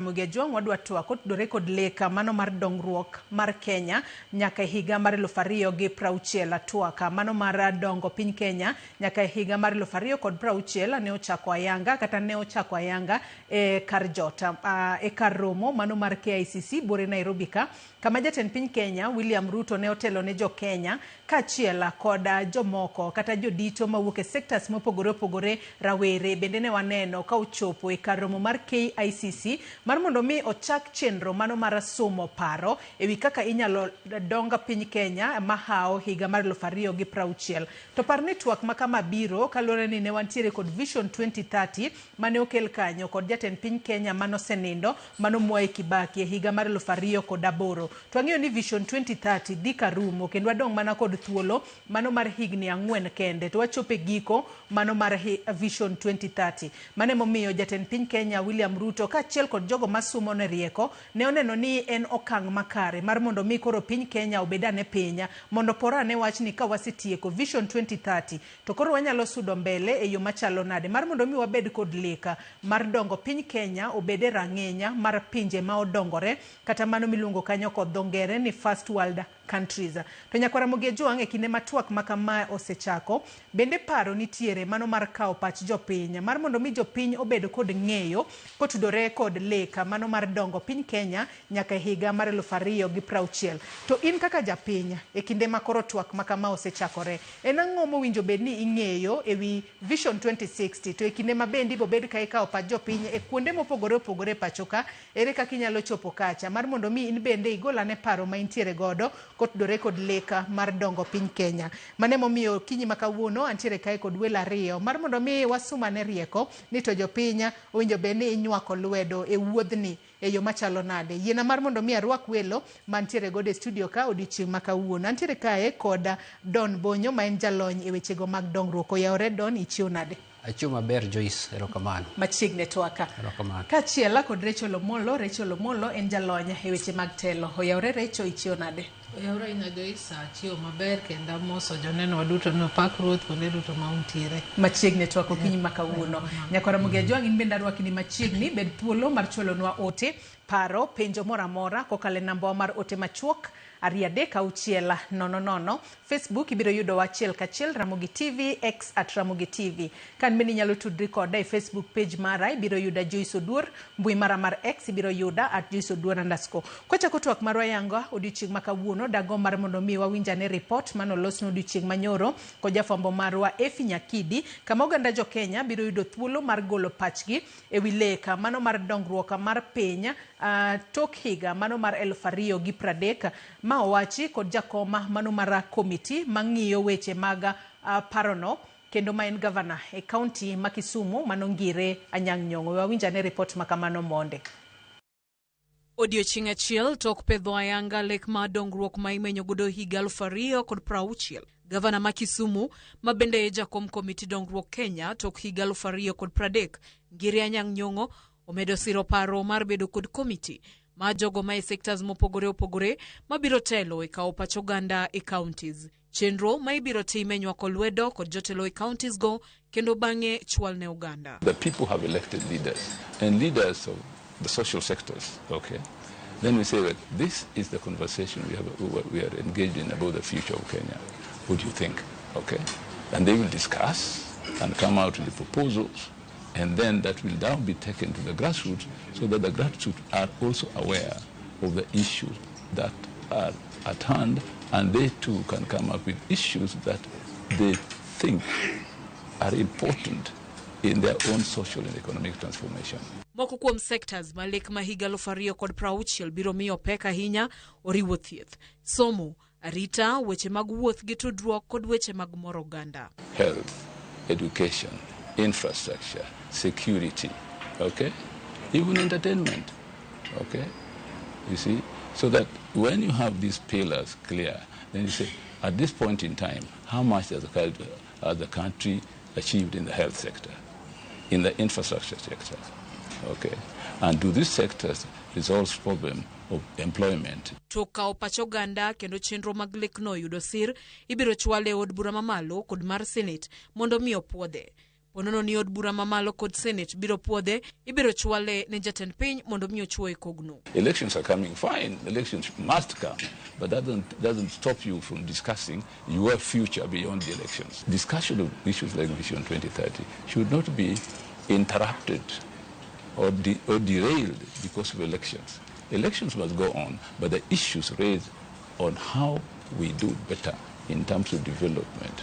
Mugejuang wadwa twak otudore kod leka mano mar dongruok mar Kenya nyaka higa mar 2060. Twaka mano mar dongo piny Kenya nyaka higa mar 2060 ne ochako ayanga kata ne ochako ayanga kar jota e kar romo mano mar KICC bore Nairobi ka kama jatend piny Kenya William Ruto ne otelo ne jo Kenya kachiela koda jomoko kata jodito mawuok e sectors mopogore opogore rawere bende ne waneno ka ochopo e kar romo mar KICC mar mondo mi ochak chenro mano mar somo paro ewi kaka inyalo donga piny Kenya mahao higa mar 2060. To par network makama biro kalore ni ne wantiere kod Vision 2030 mane okel kanyo kod jatend piny Kenya mano senindo mano Mwai Kibaki higa mar 2008. To ang'eyo ni Vision 2030 dika rumo kendo wadong mana kod thuolo mano mar higni 4 kende to wachope giko mano mar Vision 2030. Mane momiyo jatend piny Kenya William Ruto kachiel kod jogo masumo ne rieko ne oneno ni en okang' makare mar mondo mi koro piny Kenya obedane pinya mondo porane wach ni ka wasetieko Vision 2030 to koro wanyalo sudo mbele e yo machalo nade mar mondo mi wabed kod leka mar dongo piny Kenya obede rang'enya mar pinje ma odongore kata mano miluongo kanyo kod dongere ni first world countries. To nyakwara Mugejuang e kinde matwak makama osechako bende paro nitiere mano mar kao pach jopiny mar mondo mi jopiny obed kod ng'eyo kotudore kod leka mano mar dongo piny Kenya nyaka higa mar 2060. To in kaka japiny e kinde makoro twak makama osechakore en ang'o mowinjo bed ni ing'eyo ewi Vision 2060 to e kinde mabendi bobed ka ikao pach jopiny e kuonde mopogore opogore pachoka ere kaka inyalo chopo kacha mar mondo mi in bende igolane paro ma intiere godo kotudore kod leka mar dongo piny Kenya. Mane momiyo kinyi makawuono antiere kae kod wela riyo mar mondo mi wasumane rieko ni to jopiny owinjo bed ni inywako lwedo e wuodhni e yo machalo nade. Yiena mar mondo mi arwak welo mantiere godo e studio ka odiochieng' makawuono. Antiere kae kod Don Bonyo ma en jalony e wechego mag dongruok. Oyawre Don, ichiew nade? Achiu maber Joyce, erokamano. Machiegni twaka. Erokamano. Kachiela kod Rachel Omolo en jalony e weche mag telo. Oyawre Rachel, ichiew nade? Oyawre ina Joyce, achiu maber kenda moso joneno waduto no pak ruoth kuonde duto mauntiere. Machiegni twako kinyi makawuono. Nyakwara Mugejuang in bende arwaki ni machiegni bed thuolo mar chwalonwa ote paro penjo mora mora kokale namba mar ote machuok 30600. Facebook ibiro yudo wachiel kachiel Ramogi TV X @Ramogi TV. Kan bende nyalo tudri koda e Facebook page mara ibiro yuda Joyce Oduor, mbui mara mar X ibiro yuda @JoyceOduor_. Kocha kotwak marwa yanga odiochieng' makawuono dago mar mondo mi wawinjane report mano losno odiochieng' manyoro ko jafwambo marwa Efi Nyakidi kama oganda jo Kenya biro yudo thuolo mar golo pachgi ewi leka mano mar dongruok mar piny tok higa mano mar 2030 ma owachi kod jakoma mano mar komiti mang'iyo weche mag parono kendo ma en governor e county ma Kisumu mano Ngire Anyang' Nyong'o. Wawinjane report makamano monde. Odiochieng' achiel tok pedho ayanga lek ma dongruok ma imenyo godo higa 2060. Gavana ma Kisumu ma bende e jakom komiti dongruok Kenya tok higa 2030 Ngire Anyang' Nyong'o omedo siro paro mar bedo kod komiti ma jogo ma e sectors mopogore opogore ma biro telo e kao pach oganda e counties. Chenro ma ibiro time nywako lwedo kod jotelo e counties go kendo bang'e chwal ne oganda. The people have elected leaders and leaders of the social sectors, okay? Then we say that this is the conversation we are engaged in about the future of Kenya. What do you think? Okay? And they will discuss and come out with the proposals, and then that will now be taken to the grassroots so that the grassroots are also aware of the issues that are at hand, and they too can come up with issues that they think are important in their own social and economic transformation. Moko kuom sectors malek mahiga 2060 biro miyo pek ahinya oriwo thieth, somo, arita, weche mag wuoth gi tudruok kod weche mag moro oganda. Health, education, infrastructure, security, okay? Even entertainment, okay? You see? So that when you have these pillars clear, then you say, at this point in time, how much has the country achieved in the health sector, in the infrastructure sector, okay? And do these sectors resolve problem of employment? Toka opacho ganda kendo chenro mag lekno yudo sir ibiro chwale od bura mamalo kod mar Senate mondo mi opuodhe. Ponono ni od bura mamalo kod Senate biro puodhe ibiro chwale ne jatend piny mondo miyo chuoye kogno. Elections are coming, fine. Elections must come, but that doesn't stop you from discussing your future beyond the elections. Discussion of issues like Vision 2030 should not be interrupted or derailed because of elections. Elections must go on, but the issues raised on how we do better in terms of development,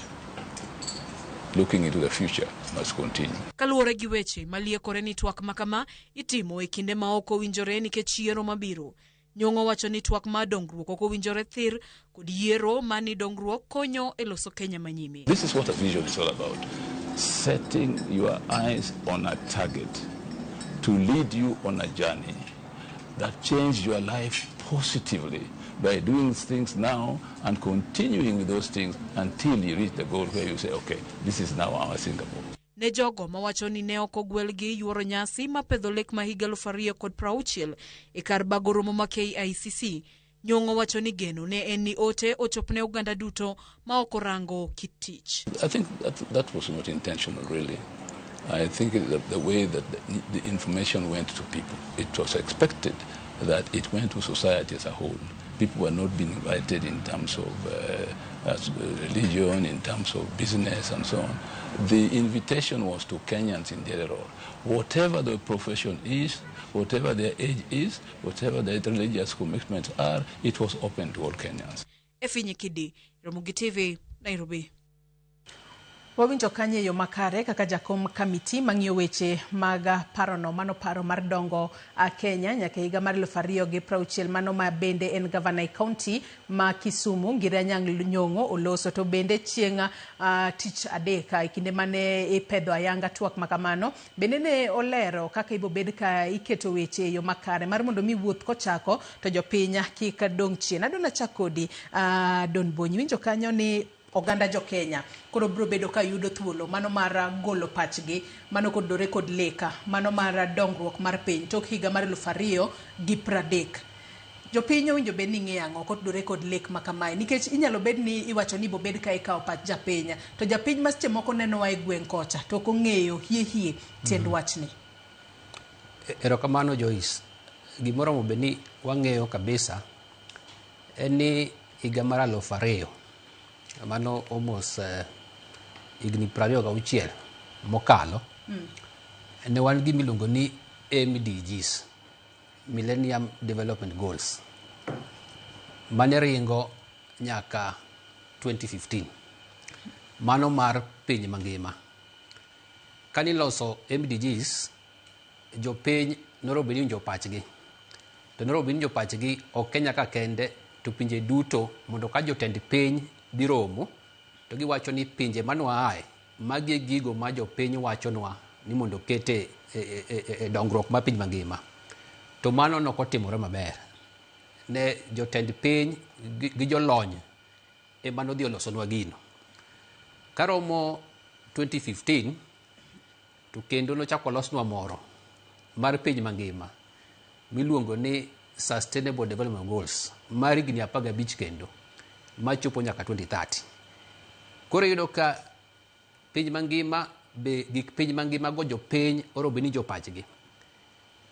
looking into the future, must continue. Kaluwore gi weche maliekore ni twak makama itimo e kinde ma ok owinjore nikech yiero mabiro. Nyong'o wacho ni twak ma dongruok ok owinjore thir kod yiero ma ni dongruok konyo e loso Kenya manyime. This is what a vision is all about. Setting your eyes on a target to lead you on a journey that change your life positively by doing things now and continuing with those things until you reach the goal where you say, okay, this is now our Singapore. Ne jogo mawacho ni ne ok ogwel gi yuoro nyasi ma pedho lek ma higa 2060 e kar bago romo ma KICC. Nyong'o wacho ni geno ne en ni ote ochopne uganda duto ma ok orango kit tich. I think that was not intentional, really. I think the way that the information went to people, it was expected that it went to society as a whole. People were not being invited in terms of religion, in terms of business and so on. The invitation was to Kenyans in general. Whatever the profession is, whatever their age is, whatever their religious commitments are, it was open to all Kenyans. Efinye Kidi, Ramogi TV, Nairobi. Wawinjo kanye yo makare kaka jakom kamiti mang'iyo weche mag parono mano paro mar dongo Kenya nyaka higa mar 2060 mano ma bende en governor e county ma Kisumu Ngire Anyang' Nyong'o oloso to bende chieng' tich adek e kinde mane ipedho ayanga twak makamano bende ne olero kaka ibo bed ka iketo weche yo makare mar mondo mi wuoth kochako to jopiny kik dong' chien. Adona chakodi Don Bonyi winjo kanyo ni oganda jo Kenya koro bro bedo ka yudo thuolo mano mar golo pachgi mano kodore kod leka mano mar dongruok mar piny tok higa mar 2030. Jopiny winjo bed ni ng'eyango kodore kod lek makamae nikech inyalo bed ni iwacho ni bo bed ka ikaw pach japiny to japiny masche moko neno wa e gweng' kocha to ko ng'eyo hie tiend wachni. Erokamano Joyce, gimoro mo beni wang'eyo kabisa en ni higa mar 2000 mano almost igni 26 mokalo ne wan gi milongo ni MDGs, Millennium Development Goals, mane ringo nyaka 2015 mano mar piny mangima. Kani loso MDGs jopiny norobe ni winjo pachgi to norobe ni winjo pachgi ok Kenya ka kende to pinje duto mondo ka jotend piny biromo to giwacho ni pinje manwa ae magi gigo ma jopiny wachonwa ni mondo kete dongruok ma piny mangima to mano no kotimore maber ne jotend piny gi jolony e mano dhi olosonwa gino karomo 2015 to kendo no chako losnwa moro mar piny mangima miluongo ni Sustainable Development Goals mar higni 15 kendo machopo nyaka 2030. Koro yudo ka piny mangima be gik piny mangima go jopiny orobe ni jopachgi.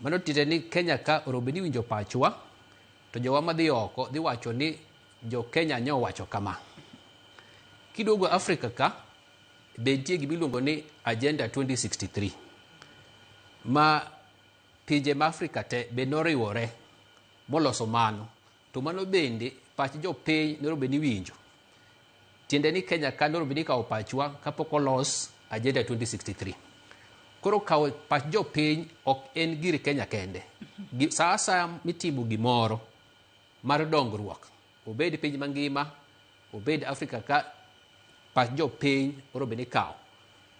Mano tite ni Kenya ka orobe ni winjo pachwa to jowa madhi oko dhi wacho ni jo Kenya nyo wacho kama. Kidogo Afrika ka be nitie gimiluongo ni Agenda 2063 ma pinje ma Afrika te be noriwore moloso mano to mano bende pach jopiny norobe ni winjo. Tiende ni Kenya ka norobe ni kawo pachwa kapok olos Agenda 2063. Koro kawo pach jopiny ok en gir Kenya kende. Sa asaya mitimo gimoro mar dongruok obed piny mangima obed Afrika ka pach jopiny orobe ni kawo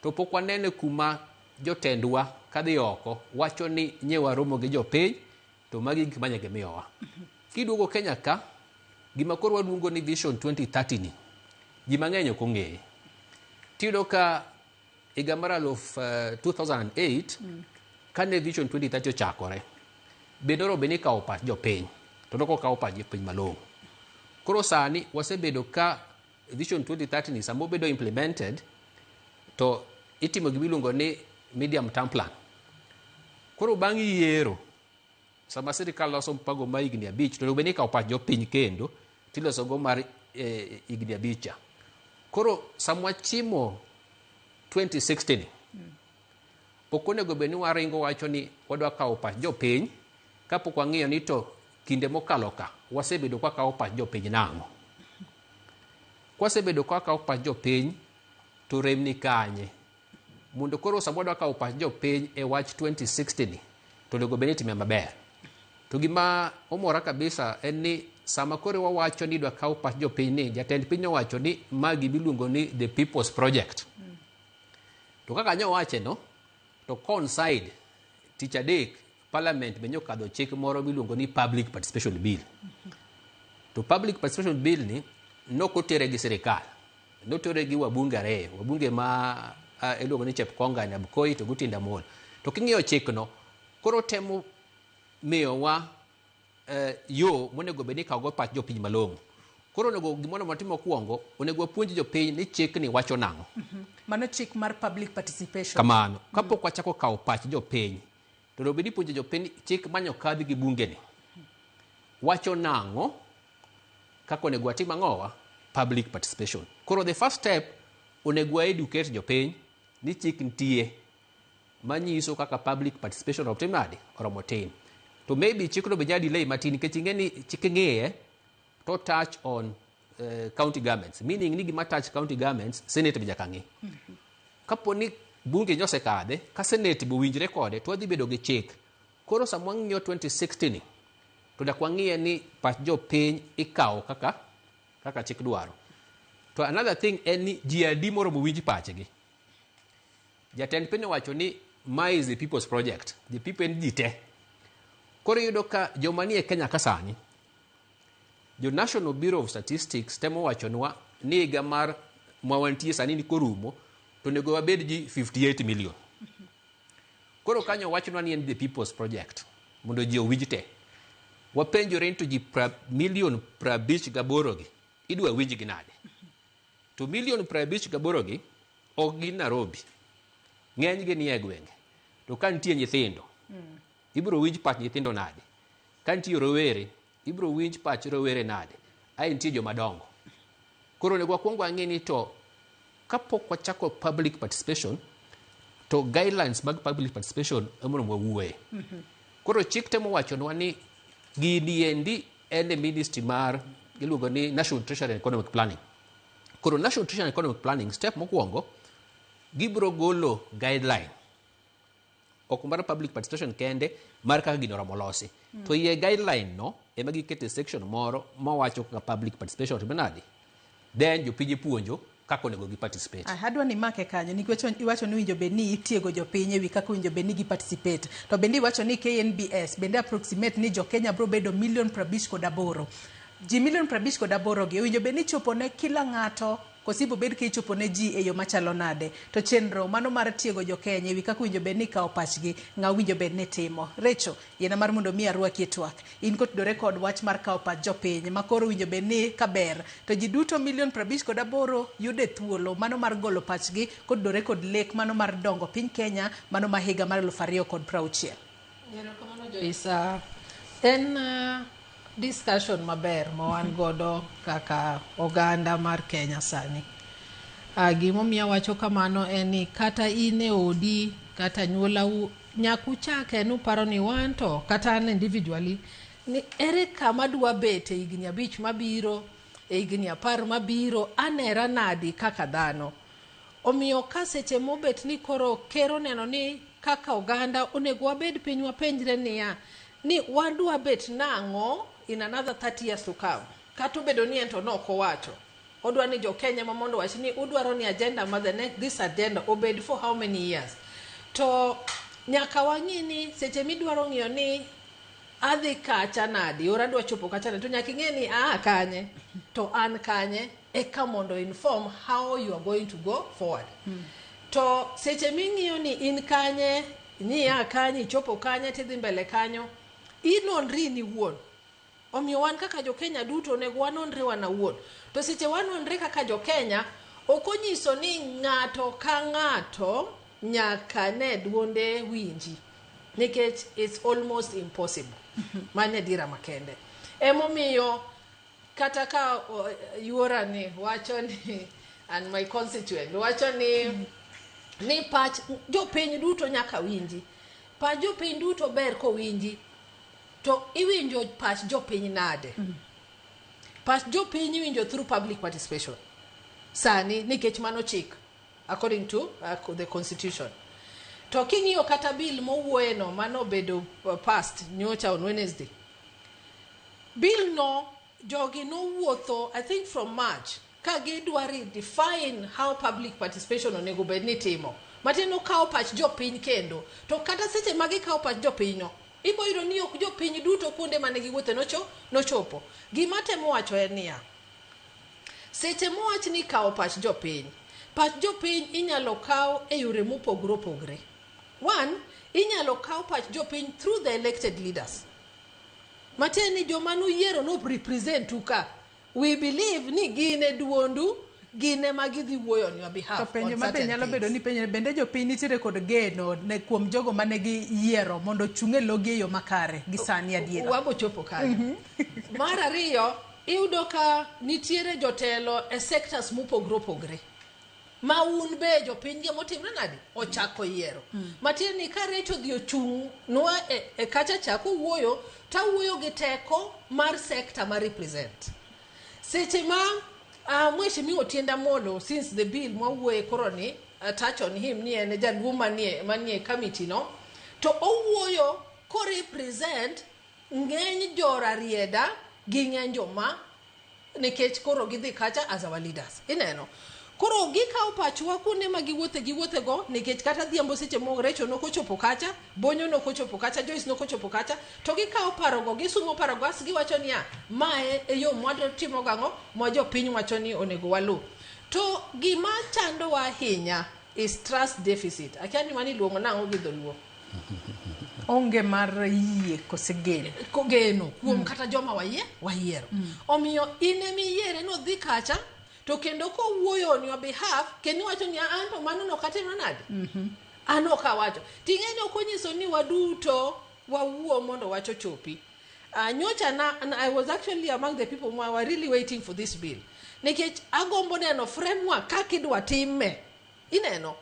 to pok wanene kuma jotendwa kadhi oko wacho ni nyewa romo gi jopiny to magi gik manyaka miyowa. Kiduogo Kenya ka gima koro waluongo ni Vision 2030 ni ji mang'eny ok ong'eye. Tiyudo ka higa mar 2008 kane Vision 2030 ochakore bende orobe ni kawo pach jopiny to noko kawo pach jopiny malong'o. Koro sani wasebedo ka Vision 2030 ni samo bedo implemented to itimo gimiluongo ni medium term plan. Koro bang' yiero, sama sirikal loso mpango mar higni 5, to bende ikawo pach jopiny kendo tiloso go mar higni 5. Koro sama chimo 2016 ok onego bed ni waringo wacho ni wadwa kawo pach jopiny kapok wang'iyo ni to kinde mokalo ka wasebedo ka kawo pach jopiny nang'o. Kwasebedo ka kawo pach jopiny to rem ni kanye mondo koro sama wadwa kawo pach jopiny e wach 2016 to onego bed ni time maber. To gima omora kabisa en ni sama koro wawacho ni dwa kawo pach jopiny ni, jatend piny owacho ni magi biluongo ni the people's project. To kaka nyo wache no, to coincide tich adek parliament benyo kadho chik moro biluongo ni public participation bill. To public participation bill ni nokotere gi sirikal, notere gi wabunge ariyo, wabunge ma iluongo ni Chepkonga na Bukoi to Gutinda Mol. To king'iyo chik no, koro temo miyowa yo monego bed ni kawo go pach jopiny malong'o. Koro onego gimoro matimo kuongo, onego wapuonj jopiny ni chik ni wacho nang'o. Mano chik mar public participation. Kamano, kapok wachako kawo pach jopiny, to onego bed ni puonjo jopiny chik manyo kadhi gi bunge ni wacho nang'o kaka onego watim ang'owa public participation. Koro the first step onego educate jopiny ni chik nitie manyiso kaka public participation otim nade oromo tim. To maybe chik no be nyalo delay matin nikech ing'e ni chik ng'eye to touch on county governments, meaning ni gima touch county governments senate be nyaka ng'i. Kapo ni bunge nyose kadhe ka senate bo winjre kode to wadhi bedo gi chik. Koro sama wang'iyo 2016 to dak wang'iye ni pach jopiny ikawo kaka chik dwaro. To another thing en ni ji adi moromo winj pachgi. Jatend piny owacho ni ma is the people's project, the people en ji te. Koro yudo ka joma nie Kenya ka sani, jo National Bureau of Statistics temo wachonwa ni higa mar mwantie sani ni korumo to nego wabed ji 58 million. Koro kanyo wachonwa ni en the people's project mondo ji owinj te. Wapenjore to ji million 58 gi idwa winj gi nade. To million 58 gi ok gin Nairobi, ng'eny gi ni e gwenge. To ka nitie nyithindo, ibro winj pach nyithindo nade. Ka nitie rowere, ibro winj pach rowere nade. Ai nitie jomadongo. Koro nego wakwongo ang'e ni to kapok wachako public participation, to guidelines mag public participation emono wawuoye. Koro chik temo wachonwa ni gini endi en ministry mar iluongo ni National Treasury and Economic Planning. Koro National Treasury and Economic Planning step mokwongo gibro golo guideline ok mar public participation kende mar kaka gino romo losi. To iye guideline no ema gikete section moro mawacho kaka public participation benadi. Then jopiny puonjo kako nego gi participate. Adwa ni make kanyo nikech iwacho ni winjo beni itiego jopiny ewi kaka winjo beni gi participate. To bende iwacho ni KNBS bende approximate ni jo Kenya bro bedo million 58. Ji million 58 gi winjo beni chopo ne kila ng'ato kosibo bed ke chopo ne ji e yo machalo nade. To chenro mano mar tiego jo Kenya ewi kaka winjo beni kawo pachgi ng'a winjo beni timo. Recho yena mar mondo mi arwaki e twak. In kotudore kod wach mar kawo pach jopiny makoro winjo beni kaber to ji duto million 58 yude thuolo mano mar golo pachgi kotudore kod lek mano mar dongo piny Kenya mano ma higa mar 2060. Erokamano Joyce. En discussion maber ma wan godo kaka oganda mar Kenya sani. Gimomiyo wacho kamano en ni kata in e odi kata nyuolau nyaku chake nuparo ni wan to kata an individually ni ere kama dwa bet e higni 5 mabiro, e higni 10 mabiro, anera nadi kaka dhano. Omiyo ka seche mobet ni koro kero neno ni kaka oganda onego wabed piny wapenjre niya ni wadwa bet nang'o in another 30 years to come. Kato bedo ni ento noko wacho. Odwa ni jo Kenya mamondo wachi ni udwaro ni agenda ma the next this agenda obed for how many years. To nyaka wang'i ni seche midwaro ng'iyo ni adhi kacha nadi, ora dwa chopo kacha nadi, to nyaka ing'e ni kanye, to an kanye, eka mondo inform how you are going to go forward. To seche ming'iyo ni in kanye, ni kanye, chopo kanye, tidhi mbele kanyo, inonri ni wuon. Omiyo wan kaka jo Kenya duto nego wanonre wana wuon. To seche wanonre kaka jo Kenya, okonyiso ni ng'ato ka ng'ato nyaka ne duonde winji, nikech it's almost impossible. Mane dira makende emomiyo kata ka yuora ni wacho ni and my constituent wacho ni pach jopiny duto nyaka winji, pach jopiny duto ber ko winji, to iwinjo pach jopiny nade? Pach jopiny iwinjo through public participation sani, nikech mano chik according to the constitution. To king'iyo kata bill mowuoye no mano bedo passed nyocha on Wednesday, bill no jogi no wuotho I think from March ka gidwa redefine how public participation onego bed ni timo, matino kao pach jopiny kendo. To kata seche magi kao pach jopiny no, ibo yudo ni ok jopiny duto kuonde mane giwuothe nochopo. Gima temo wacho en niya, seche mowach ni kao pach jopiny inyalo kao e yore mopogore opogore. One, inyalo kao pach jopiny through the elected leaders. Mateni joma nuyiero no represent uka. We believe ni gine duondu, gine magidhi wuoyo on your behalf. To penjo mabe nyalo bedo ni penjo bende jopiny nitiere kod geno ne kuom jogo mane gi yiero mondo chunge logi yo makare gi sani adiera. Wabo chopo kanyo. Mar ariyo, iyudo ka nitiere jotelo e sectors mopogore opogore. Ma un be jopiny ge motimre nadi ochako yiero. Matieni ni ka Recho dhi ochung' nwa e kacha chako wuoyo, ta wuoyo gi teko mar sector ma represent. Seche ma Mheshimiwa Otienda Molo, since the bill mwawuoye koroni touch on him ni en jaluo manie committee no, to owuoyo ko represent ng'eny jorarieda gi ng'eny joma nikech koro gidhi kacha as our leaders. Ineno koro gikao pachwa kuonde ma giwuothe go, nikech kata dhiambo seche mo Recho nokochopo kacha, Bonyo nokochopo kacha, Joyce nokochopo kacha, to gikao parogo, gisumo parogo, giwacho niya mae e yo mwadwa timo gang'o ma jopiny wacho ni onego walu. To gima chando wa ahinya is trust deficit. Akiani mani luongo nang'o gi dholuo. Onge mar yie kose geno. Kogeno kuom kata joma wayiero. Omiyo inemi yiere no dhi kacha, to kendo ko wuoyo on your behalf, kendo wacho ni anto mano no katimra nade? Ano ka wacho. Ting'eni okonyiso ni waduto wawuo mondo wacho chopi. Nyocha I was actually among the people who were really waiting for this bill. Nikech agombo neno framework kakidwa time. Ineno.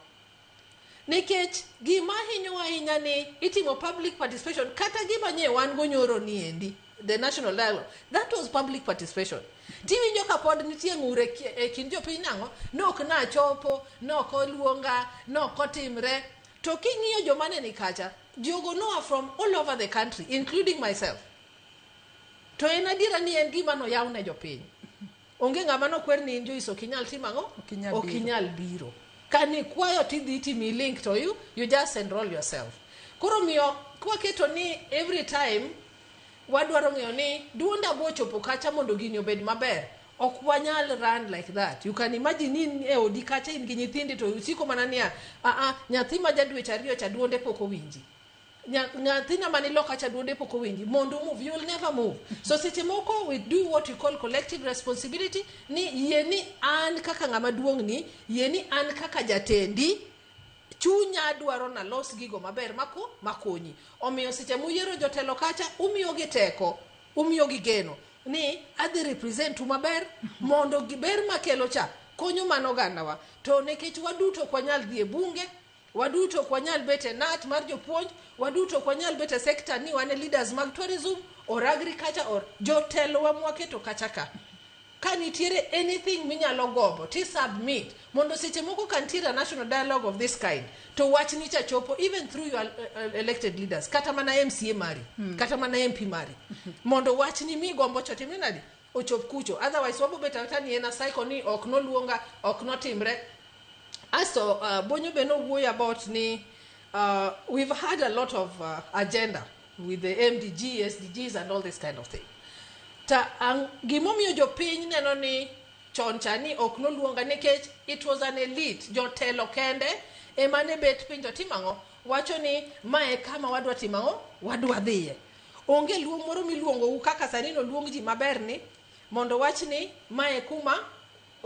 Nikech gima hinyo ahinya ni itimo public participation, kata gima nye wan go nyoro ni endi, the national dialogue, that was public participation. Tiwinjo ka pod nitie ng'ure e kind jopiny nang'o, nok na chopo, nok oluonga, nok otimre. To king'iyo joma ne ni kacha, jogo no are from all over the country, including myself. To en adiera ni en gima no yawne jopiny. Onge ng'ama no kwer ni Joyce okinyal timang'o? Okinyal biro. Kani kwayo tidhi timi link to you just enroll yourself. Koro miyo kwa keto ni every time wadwaro ng'eyo ni duonda bochopo kacha mondo gini obed maber, ok wanyal run like that. You can imagine in e odi kacha in gi nyithindi to usiko mana niya nyathi ma jadweche ariyo cha duonde pok owinji, nyathina mani loka cha duonde pok owinji, mondo move, you will never move. So seche moko we do what we call collective responsibility, ni yie ni an kaka ng'ama duong' ni, yie ni an kaka jatendi chunya dwaro na los gigo maber makonyi. Omiyo seche muyiero jotelo kacha, umiyo gi teko, umiyo gi geno ni adhi represent maber mondo giber makelo cha konyo mano gandawa. To nekech waduto kwa nyal dhi e bunge, waduto kwa nyal bete nat mar jopuonj, waduto kwa nyal bete sector ni wane leaders mag tourism or agriculture or jotelo wa mwaketo kacha ka. Kanitiere anything minyalo gombo ti submit mondo seche moko kantiere national dialogue of this kind to wach ni cha chopo even through your elected leaders, kata mana MCA mari, kata mana MP mari, mondo wach ni mi gombo chotimre nadi ochop kucho. Otherwise wabo beta tani ena cycle ni ok no luonga, ok no timre. Aso Bonyo beno wuoy about ni we've had a lot of agenda with the MDG, SDGs and all this kind of thing. Ta gimomiyo jopiny neno ni choncha ni ok no luonga nikech it was an elite, jotelo kende emane bet piny to timang'o, wacho ni mae kama wadwa timang'o, wadwa dhiye. Onge luong moro miluongo kaka sani no luong ji maber ni mondo wach ni mae kuma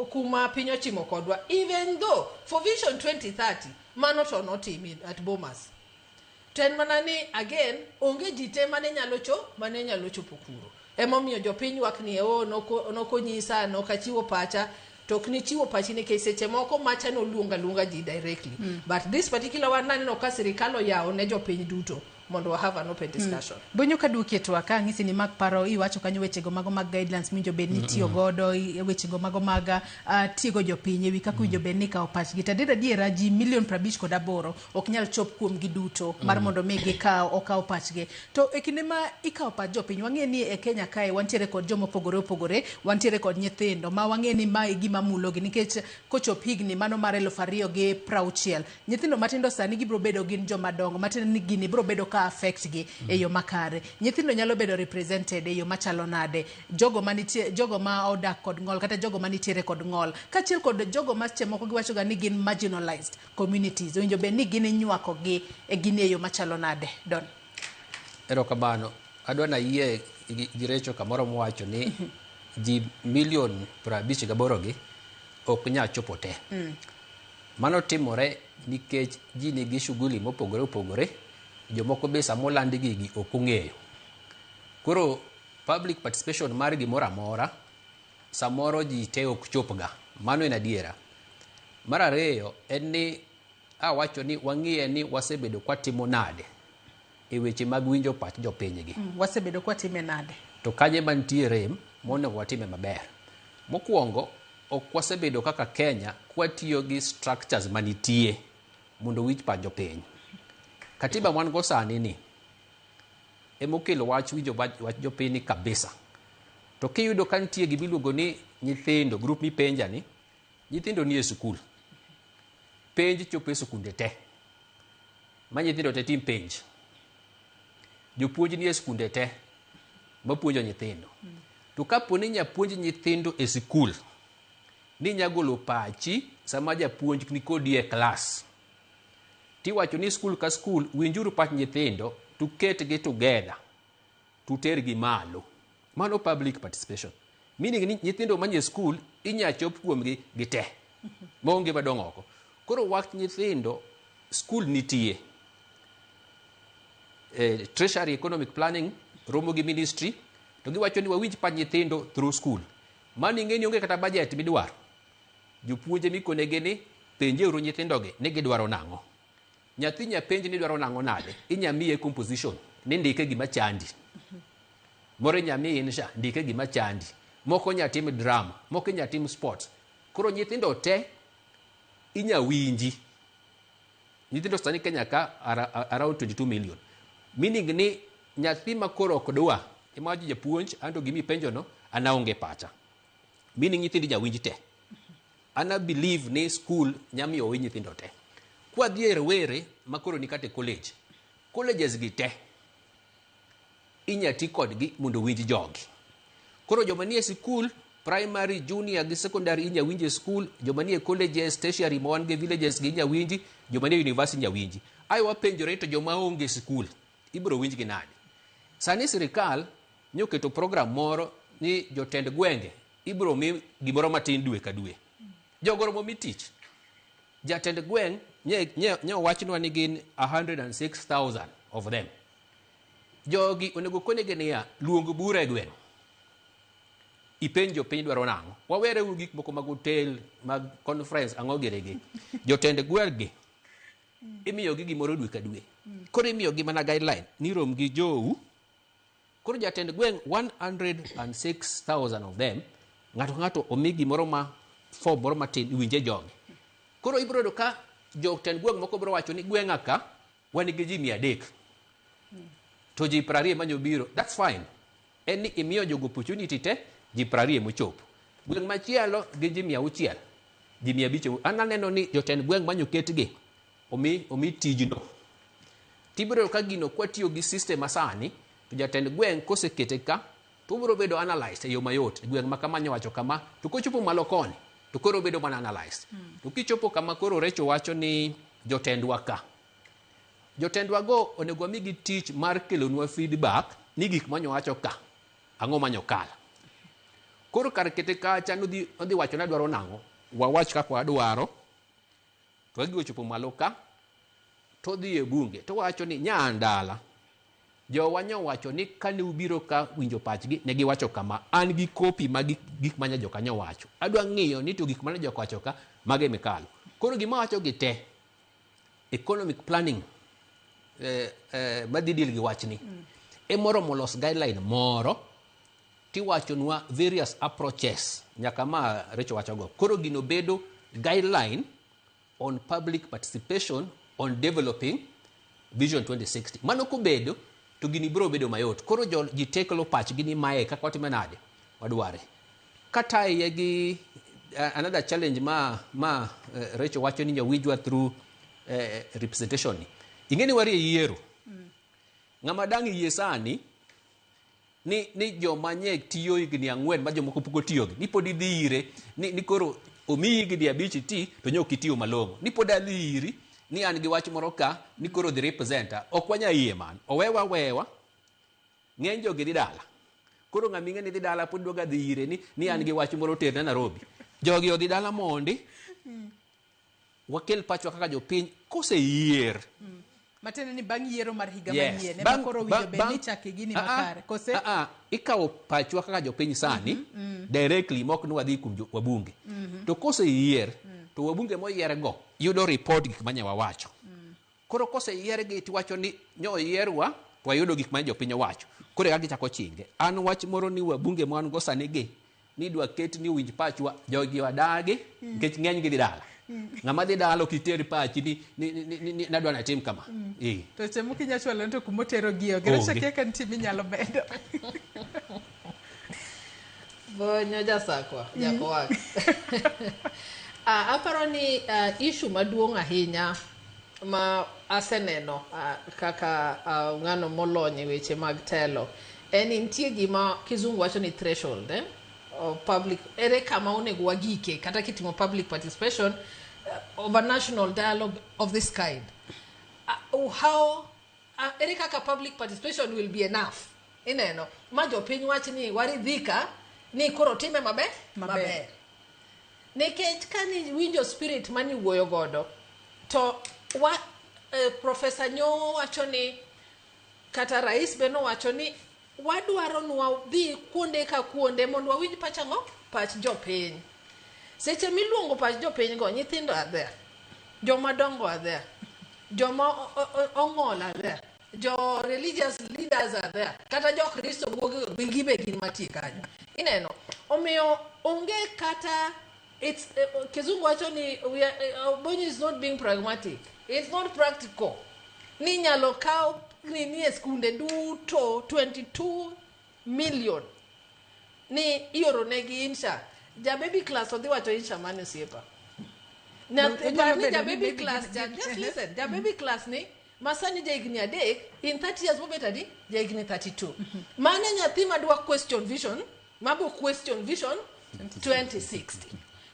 kuma piny ochimo kodwa, even though for Vision 2030 mano to notimi at Bomas. To en mana ni again onge jite mane nyalo chopo kuro. Emomiyo jopiny wakni nokonyisa nokachiwo pacha tok ni chiwo pachi nikech seche moko macha no luonga ji directly. But this particular one naneno ka sirikal oyawo ne jopiny duto mondo have an open discussion. Bonyo ka duokie to aka ng'isi ni mak paro iwacho kanyo wechego mago mag guidelines minjo bed ni tiyo godo wechego mago mag tiego jopiny ewi kaka winjo bed ni kawo pachgi adiera ji 58,000,000 ok nyal chop kuom gi duto mar mondo mi okawo pachgi. To e kinde ma ikawo pach jopiny wang'e ni e Kenya kae wantiere kod joma opogore wantiere kod nyithindo ma wang'e ni ma e gima mulogi nikech kochop higni mano mar 2060 nyithindo matindo sani gibro bedo gin joma dongo matindo ni gini bro bedo affect gi e yo makare. Nyithindo nyalo bedo represented e yo machalo nade, jogo ma odak kod ng'ol kata jogo manitiere kod ng'ol kachiel kod jogo ma seche moko giwacho ga ni gin marginalized communities winjo be ni gin inywako gi e gin e yo machalo nade. Don erokamano adwa na yie gi Recho kamoro mwacho ni ji 58,000,000 gi ok nya chopo te. Mano timore nikech ji nigi shughuli mopogore jomoko be samolandi gigi ok ong'eyo. Koro public participation mar gimoro amora samoro ji te ok chopga, mano en adiera. Mar ariyo en ni awacho ni wang'iye ni wasebedo kwatimo nade e weche mag winjo pach jopinygi. Wasebedo kwatime nade to kanye mantie rem monego watime maber. Mokwongo ok wasebedo kaka Kenya kwatiyo gi structures manitie mondo wich pach jopiny. Katiba mwan go sani ni emokelo wach winjo wach jopiny kabisa. To kiyudo ka nitie gimiluongo ni nyithindo group mipenja ni nyithindo nie skul. Penj chopo e skunde te. Ma nyithindo te tim penj. Jopuonj nie skunde te mapuonjo nyithindo. To kapo ni nyapuonj nyithindo e skul ni nyagolo pachi sama japuonj ni kodi e klas. Tiwacho ni skul ka skul winjuru pach nyithindo to ketgi together to tergi malo. Mano public participation. Meaning ni nyithindo manie skul inya chop kuomgi gite. Maonge madong oko. Koro wach nyithindo skul nitie. Treasury Economic Planning romo gi ministry to giwacho ni wawinj pach nyithindo through school. Mano ing'eni onge kata budget midwaro. Jopuonje mikonegi ni penjeuru nyithindogi ni gidwaro nang'o. Nyathi nyapenj ni dwaro nang'o nade, inyamiye composition ni ndike gima chandi. Moro inyamiye insha ndike gima chandi. Moko nyatim drama, moko nyatim sports. Koro nyithindo te inyawinji. Nyithindo sani Kenya ka around 22 million. Meaning ni nyathi makoro ok dwa imaji japuonj anto gimi penjo no anaonge pacha. Meaning nyithindo nyawinji te. Ana believe ni school nyamiyo wi nyithindo te. Kwa dhier were makoro ni kate college. Colleges gi te inyati kodgi mondo winj jogi. Koro joma nie school, primary, junior gi secondary inyawinji school, joma nie colleges, tertiary ma wan gi villages gi inyawinji, joma nie university inyawinji. Ai wapenjore to joma onge school ibro winj gi nade. Sani sirikal nyoketo program moro ni jotend gwenge ibro mi gimoro matin dwe ka dwe. Jogoro mo mitich. Jatend gweng nye wachnwa ni gin 106,000 of them. Jogi onego konege niya luong bura e gweng. Ipenjo piny dwaro nang'o. Wawere u gik moko mag hotel, mag conference ang'o gerege. Jotend gweng imiyo gi gimoro dwe ka dwe. Koro imiyo gi mana guideline ni rom gi jou. Koro jatend gweng 106,000 of them ng'ato omi gimoro ma form moro matin iwinje jogi. Koro ibro do ka jotend gweng moko bro wacho ni gweng'a ka wan gi ji 300 to ji 20 manyo biro. That's fine. En ni imiyo jogo opportunity te ji 20 mochopo. Gweng machielo gi ji 600 ji 500. Ananeno ni jotend gweng manyo ketgi omi tijno. Tibro ka gino kwatiyo gi system masani to jatend gweng kosekete ka to bro bedo analyzed e yo mayot. Gweng makamanyo wacho kama to kochopo malo koni to koro bedo mana analyzed. To kichopo kama koro Recho wacho ni jotendwa ka. Jotendwa go onego amigi tich mar kelonwa feedback ni gik manyo wacho ka ang'o manyo kala. Koro kar kete kacha nodhi wacho na dwaro nang'o, wawach kaka wadwaro, to gigo chopo malo ka, to dhi e bunge, to wacho ni nyandala. Jowa nyowacho ni kane ubiro ka winjo pachgi, ne giwacho kama, an gi kopi mag gik manya joka nyowacho. Adwa ng'iyo ni to gik mane joka wacho ka, mage mikalo. Koro gima wacho gi te, economic planning, madhi deal gi wachni. Moro molos guideline moro, tiwachonwa various approaches, nyaka ma Recho wachogo. Koro gino bedo guideline on public participation on developing Vision 2060. Mano kubedo, to gini bro bedo mayot. Koro ji teklo pach gini mae kaka watime nade wadware. Kata gi another challenge ma Recho wacho ni nyawinjwa through representation ni. Ingeni wari yiero. Ngama dangi yie sani ni joma nye tiyo igni ang'wen ma jomoko pok otiyogi. Ni pod idhi ire ni koro omiyi igni 5 ti to nyok itiyo malong'o. Ni pod adhi iri ni an gi wach moro ka ni koro the representer ok wanya yie man. Owewa ng'eny jogi dhi dala. Koro ng'ama ing'eni dhi dala pod dwaga dhi ire ni an gi wach moro terne Nairobi. Jogi odhi dala mondi. Wakel pachwa kaka jopiny koseyier. Matene ni bang' yiero mar higa manyien, ema koro winjo be ni chake gini makare. Kose? Ikawo pachwa kaka jopiny sani, directly mok ni wadhi kum wabunge. To koseyier, to wabunge moyiergo yudo report gik manya wawacho. Koro koseyiergi tiwacho ni nyoyierwa, to wayudo gik manya jopiny wacho. Koro eka gichako chinge. An wach moro ni wabunge mwan go sani gi, ni dwa ket ni winj pachwa jogi wadagi, nikech ng'eny gi dhi dala. Ngama dhi dala kiteri pachi ni nadwa na tim kama. To chemo kinyachwalo to kumotero giyo. Giresha keka ntimi nyalo bedo. Bonyo jasakwa, jako wak. Aparo ni issue maduong' ahinya ma aseneno kaka ng'ano molony weche mag telo. En nitie gima kizungu wacho ni threshold, of public, ere kama onego wagike kata kitimo public participation of a national dialogue of this kind. How ere kaka public participation will be enough. Ineno ma jopiny wach ni waridhika ni koro time maber. Nikech kani winjo spirit mani wuoyo godo to Professor Nyo wacho ni kata rais beno wacho ni wadwaro nwa dhi kuonde ka kuonde mondo wawinj pach jopiny. Seche miluongo pach jopiny go, nyithindo are there, joma dongo are there, joma ong'ol are there, jo religious leaders are there, kata jo Kristo gibe gin matie kanyo. Ineno omiyo onge kata it's kizungu wacho ni Bonyo is not being pragmatic. It's not practical. Ni nyalo kao ni skunde duto 22 million ni ioro negi insha. Ja baby class odhi wacho insha mane siepa. Ja baby class, just listen. Ja baby class ni masani jaigni adek, in 30 years mobetadi jaigni 32. Mane nyathi madwa question vision 2060.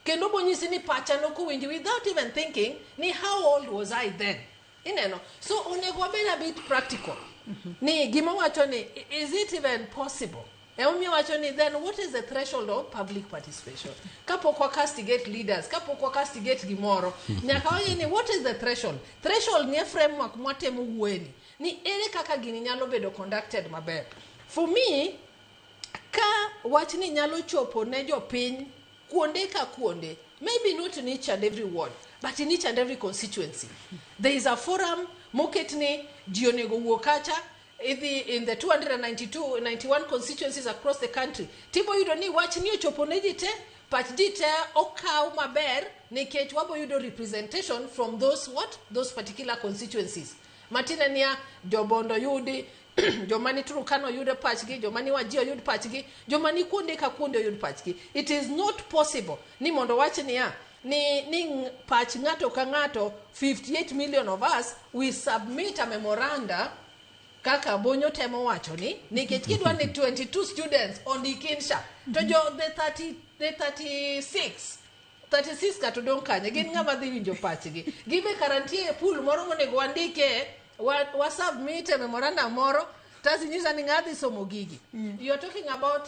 Kendo bonyisi ni pacha no kuwinji without even thinking ni how old was I then. Ineno. So onego wabed a bit practical. Ni gima wacho ni is it even possible? Umi wacho ni then what is the threshold of public participation? Kapo kwa castigate leaders, kapo kwa castigate gimoro. Nyaka waje ni what is the threshold? Threshold ni framework mwatemu uweni. Ni ere kaka gini nyalo bedo conducted maber. For me, ka wach ni nyalo chopo ne jopiny kuonde ka kuonde, maybe not in each and every ward, but in each and every constituency. There is a forum, moketni jionego wuokacha, in the 291 constituencies across the country. Tipo yudo ni wach ni ochopo ne jite, pach jite okaw maber, nikech wabo yudo representation from those particular constituencies. Matina niya, jobondo yudi, jomani Turkana yude pachgi, jomani Wajir yude pachgi, jomani kuonde ka kuonde yude pachgi. It is not possible ni mondo wach niya ni pach ngato ka ngato 58 million of us we submit a memoranda kaka Bonyo temo wacho ni nikech kidwa ni 22 students ondikinsha to the 36 ka to don kanye gin ngama dhi winjo pachgi gibe karantie pool moro monego wandike wa submit memoranda moro Tazinyisa ni ngadi somo gigi. You're talking about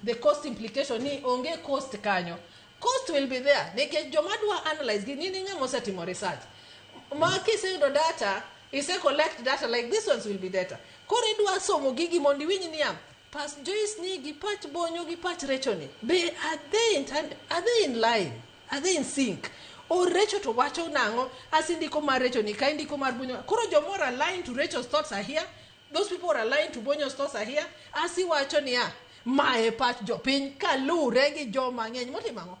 the cost implication. Ni onge cost kanyo. Cost will be there. Neke jomadwa analyze gini ni ngamo setimo research. Maki say the data, is a collect data like this ones will be data. Kore dwa somo gigi mondi winyi ni am. Pas Joyce ni gipach bonyo gipach rechoni. Be are they in line? Are they in sync? Or Recho to wacho nango as indiko mar rechoni ka indiko mar bonyo. Koro jomora aligned to Recho's thoughts are here. Those people are aligned to Bonyo's thoughts are here. Asi wacho ni ya mae pach jopiny kalure gi joma ngeny motimango.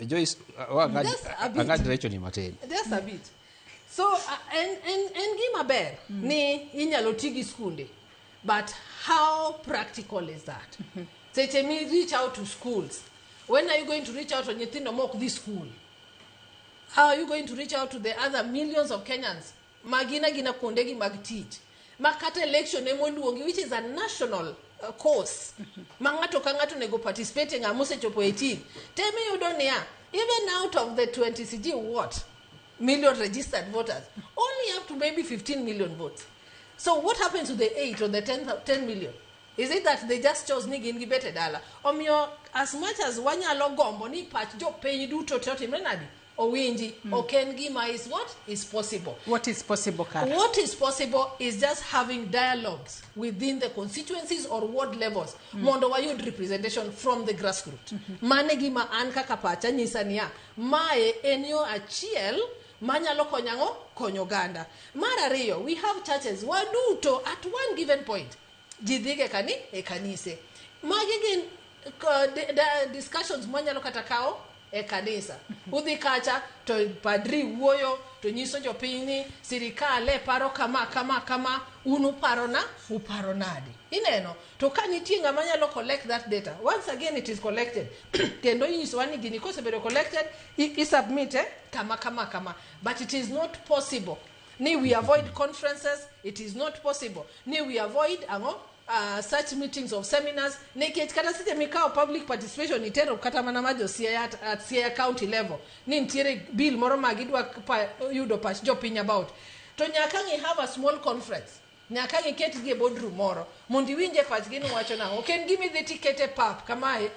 Joyce, angad rechoni matin. That's a bit. So, and gima ber, ni inyalo tigi skunde. But how practical is that? Say, me reach out to schools. When are you going to reach out to Nyithindo Mok this school? How are you going to reach out to the other millions of Kenyans? Magina gina kondegi mag teach. Makata election emoluongi, which is a national course. Mangato kangato nego participating amuse chopo 18. Tell me you don't hear. Even out of the 20 CG what? Million registered voters. Only up to maybe 15 million votes. So what happens to the 8 or the 10 million? Is it that they just chose nigi ngibete dala? Omyo, as much as wanyalo gombo ni patch jo penyi du tototi menadi. Owinji, Oken Gima is what is possible. What is possible, Kara? What is possible is just having dialogues within the constituencies or ward levels. Mondo wayud representation from the grassroots. Mane gima anka kapacha nyisania. Mae enyo achiel manyalo konyo ganda. Mara riyo, we have churches waduto at one given point. Jidhige kanise. Magigin discussions manyalo katakao kanisa. Udhi kacha to padri wuoyo to nyiso jopiny sirikale paro kama unu uparo nadi. Ineno to kanitie ngama nyalo collect that data. Once again it is collected. Kendo nyiso wani gini kosebedo collected I submit kama. But it is not possible. Ni we avoid conferences, it is not possible. Ni we avoid such meetings of seminars. Nekech kata site mikao public participation itero kata mana majo at Siaya county level. Ni ntiere bill moro magidwa yudo pach jopiny about. To nyakangi have a small conference. Nyakangi ket gi boardroom moro. Mondi winje pach gini wacho na. Okay, give me the ticket pap kamae.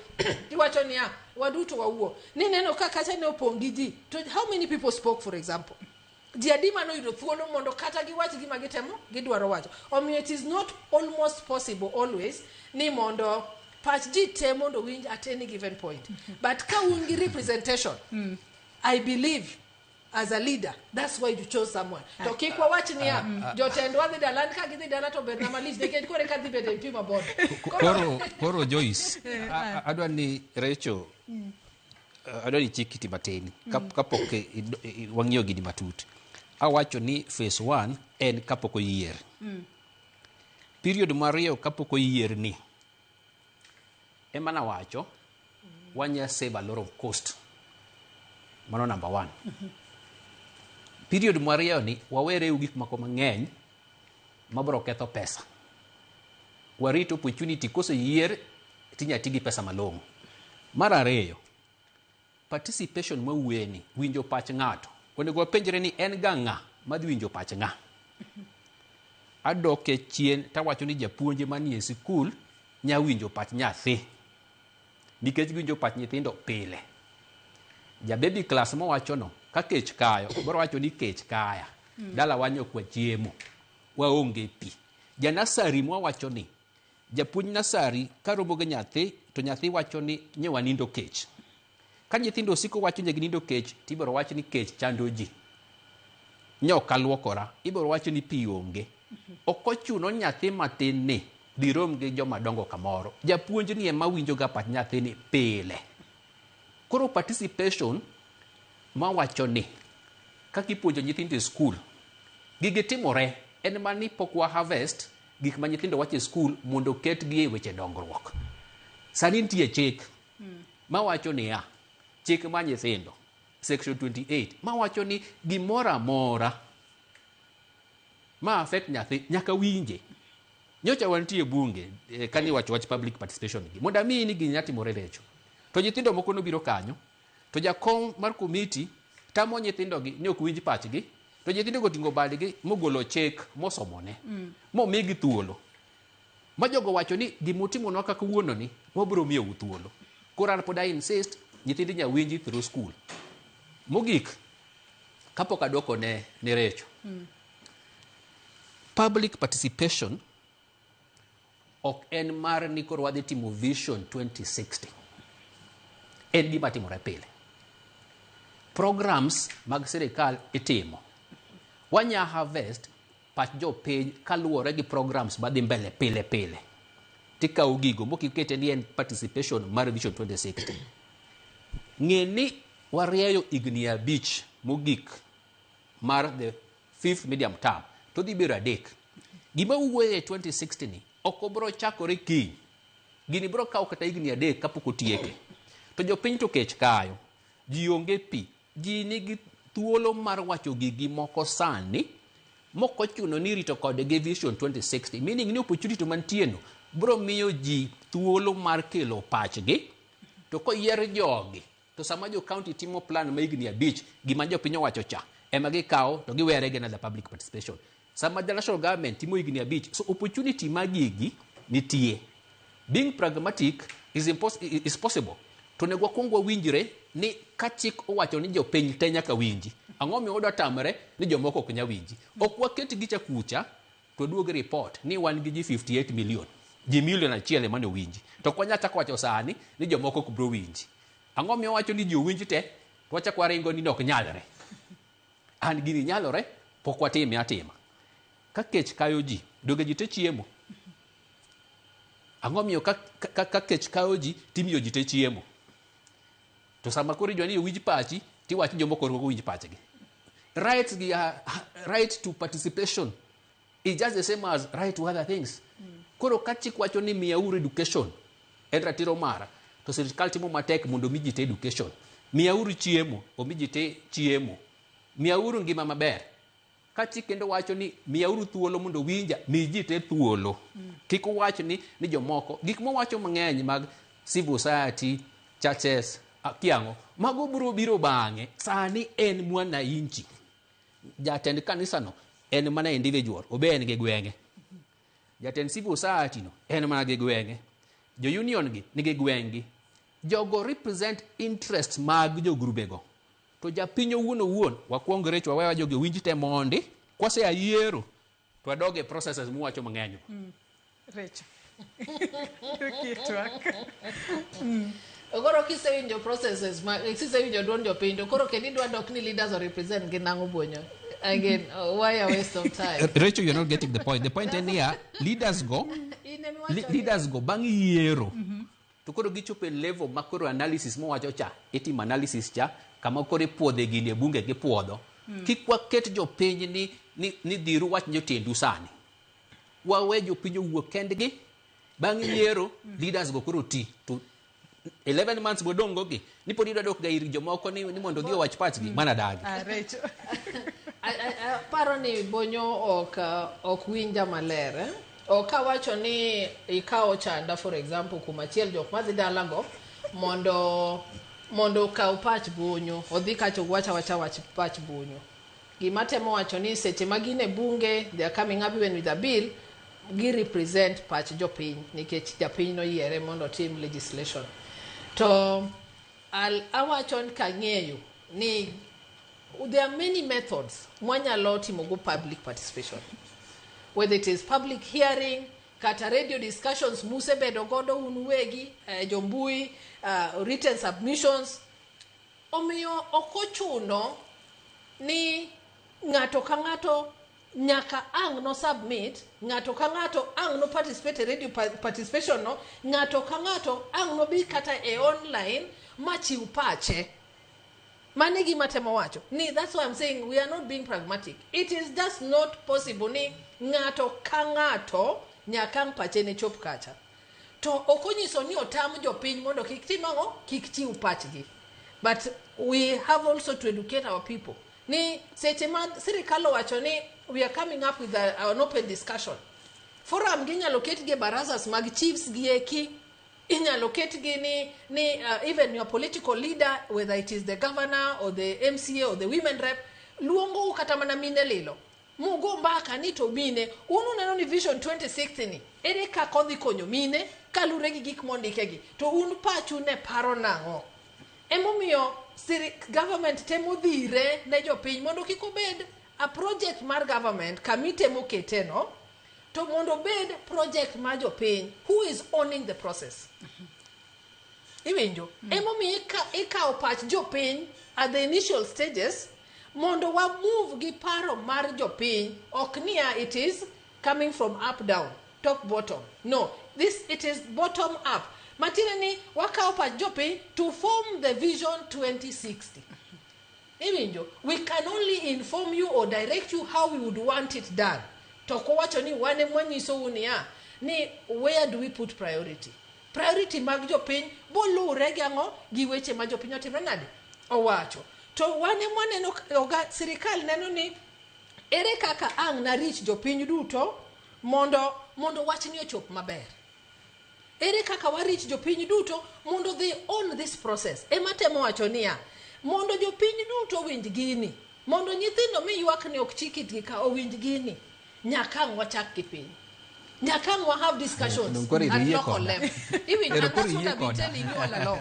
Iwacho niya waduto wawuo. Ni neno kakacha ne opongi ji. How many people spoke, for example? Diadima no yudo thuolo mondo kata giwachi gima gitemo gidwaro wacho. It is not almost possible always ni mondo pach ji te mondo winj at any given point. But ka ungi representation, I believe as a leader, that's why you chose someone. To kikwa wachi niya jotendwa dhi dalan ka gidhi dala to ber na malich nekech kore ka dhi bede mpima bodo. Koro Joyce, adwa ni Recho adoni chikiti mateni kapok wang'iyo gini matut. Awacho ni phase 1 en kapok oyier. Period mariyo kapok oyier ni emana wacho wanya save a lot of cost. Mano number 1. Period mariyo ni wawere gik mako mang'eny mabro ketho pesa. Warito opportunity kose yier tinya tigi pesa malong'o. Mara ariyo, participation mawueni winjo pach ng'ato. Onego wapenjre ni en ga ng'a madhi winjo pach ng'a. Adoke chien tawacho ni japuonje manie sikul nya winjo pach nyathi. Nikech winjo pach nyithindo pile. Ja baby class mo wacho no ka kech kayo, bro wacho ni kech kaya. Dala wanyo kwa chiemo. Waonge pi. Ja nasari mo wacho ni japuonj nasari karobo ge nyathi to nyathi wacho ni nyewa nindo kech. Ka nyithindo siko wacho ni ginindo kech, tibiro wacho ni kech chando ji. Nyoka luokora, ibiro wacho ni pi onge. Okochuno nyathi matin ni dirom gi joma dongo kamoro. Japuonj ni ema winjo ga pach nyathi ni pile. Koro participation ma wacho ni kakipuonjo nyithindo e school, gige timore en mani pokwa harvest gik ma nyithindo wacho e school mondo ket gi e weche dongruok. Sani nitie chik ma wacho ni chik ma nyithindo section 28 ma wacho ni gimora mora ma affect nyathi nyaka winje. Nyocha wantie bunge kani wacho public participation gi mondo mi ni gi nyati more Recho. To nyithindo moko no biro kanyo to jakom mar committee tamo nyithindo gi ni ok winj pachgi to nyithindo gotingo badgi mogolo chik mosomone momigi thuolo ma jogo wacho ni gimotimonwa kaka wuono ni wabiro miyo thuolo. Koro pod I insist nyithindi nyawinji through school. Mogik kapok adwoko ne Recho. Public participation ok en mar ni koro wadhi timo Vision 2060. En gima timore pile. Programs mag sirikal itimo. Wanya harvest pach jopiny kaluwore gi programs madhi mbele pile. Tikawo gigo mokikete ni en participation mar Vision 2060. Ng'e ni warieyo igni 5 mogik mar the 5th medium term. To dhi biro 3. Gima wuoye 2060 ni ok obro chakore kiny. Gini bro kawo kata igni 3 kapok otieke. To jopiny to kech kayo. Ji onge pi. Ji nigi thuolo mar wacho gigi moko sani. Moko chuno ni rito kodgi Vision 2060. Meaning ni opportunity mantie no bro miyo ji thuolo mar kelo pachgi. To koyier jogi. To sama jo county timo plan ma igni 5 gima jopiny owacho cha ema gikawo to giwere gi the public participation. Sama the national government timo igni 5 so opportunity magigi nitie. Being pragmatic is possible. To nego kwongo winjire ni kachik owacho ni jopiny te nyaka winji. Ang'o mi oda tamre ni jomoko ok nya winji. Ok waket gicha kucha to duog report ni wan gi ji 58 million. Ji million achiel mane winji. To kwanya chako wacho sani ni jomoko ok bro winji. Ang'o mi owacho ni ji winji te to wachako waringo ni ok nyalre. An gini nyalore pok watime atima. Ka kech kayo ji doge ji te chiemo. Ang'o miyo ka kech kayo ji timiyo ji te chiemo. To sama koro joni winji pachi tiwacho jomoko ok winji pachgi. Right to participation is just the same as right to other things. Koro kachik wacho ni miyauru education en ratiro mara to sirikal timo matek mondo miji te education. Miyauru chiemo omiji te chiemo. Miyauru ngima maber. Kachik kendo wacho ni miyauru thuolo mondo winja miji te thuolo. Kik wacho ni jomoko gik mo wacho mang'eny mag civil society, churches, kiango mago biro bang'e. Sani en mwananchi. Jatend kanisa no en mana individual obe en gi gwenge. Jatend civil society no en mana gi gwenge. Jo union gi nigi gwengi. Jogo represent interest mag jo grubego. To japiny owuon wakwong Recho wawewa jogo winji te mondi kwase ayiero to adoge processes muwacho mang'eny. Recho. Kitwak. Koro kisewinjo processes kisewinjo duond jopiny to koro kendi dwa dok ni leaders or represent gi nang'o buonyo. Again, why a waste of time? Recho, you're not getting the point. The point is here, leaders go bang yiero. To koro gichope level makoro analysis mo wacho cha, itim analysis cha, kama koro puodhe gini bunge gi puodho. Kik waket jopiny ni dhiru wach jotendu sani. Wawe jopiny owuok kendgi bang yiero leaders go koro ti to 11 months bodongo gi ni podi dok ga ir jomoko ni mondo gi wach pachgi mana dagi. Recho. Paro ni bonyo ok winja malere. Oka wacho ni ikawo chanda for example kumachiel jok madhi dalago mondo kaw pach bonyo odhi kacho wacha pach bonyo. Gima temo wacho ni seche magine bunge they are coming up even with a bill gi represent pach jopiny nikech japiny no yiere mondo tim legislation. To awacho kang'eyo ni there are many methods mwanyalo timo go public participation. Whether it is public hearing, kata radio discussions, musebedo godo unwegi, jombui, written submissions. Omiyo okochuno ni ng'ato ka ng'ato nyaka ang no submit, ng'ato ka ng'ato ang no participate radio participation no, ng'ato ka ng'ato ang no bi kata online machiw pache. Mane gima temo wacho ni that's why I'm saying we are not being pragmatic. It is just not possible ni ng'ato ka ng'ato nyaka pache ne chop kacha. To okonyiso ni otam jopiny mondo kik timango kik chiw pachgi. But we have also to educate our people. Ni seche ma sirikal wacho ni we are coming up with an open discussion. Forum gi nyalo ket ge barazas mag chiefs gi eki. Inyalo ket gi ni even your political leader, whether it is the governor or the MCA or the women rep, luongo kata mana mine lilo mugo mbaka ni to mine unu neno ni vision 2060 ni ere kaka odhi konyo mine kalure gi gik mondike gi to un pachu ne paro nang'o emomiyo government temo dhire ne jopiny mondo kik obed a project mar government kamitemo keteno to mondo bed project mar jopiny who is owning the process. Iwinjo emomiyo ikawo pach jopiny at the initial stages mondo wa move gi paro mar jopiny ok niya it is coming from up down top bottom no it is bottom up matine ni wakawo pach jopiny to form the vision 2060. Iwinjo we can only inform you or direct you how we would want it done to kowacho ni wane mwanyiso unia ni where do we put priority mag jopiny bolure gi ang'o gi weche ma jopiny otimo nade owacho to wane mwaneno sirikal neno ni ere kaka ang' na rich jopiny duto mondo wach ni ochop maber ere kaka warich jopiny duto mondo they own this process ema temo wacho niya mondo jopiny duto winj gini mondo nyithindo miyuak ni ok chikitgi ka owinj gini nyaka ang' wachak gi piny nyaka ang' wa have discussions at local level even and that's what I've been telling you all along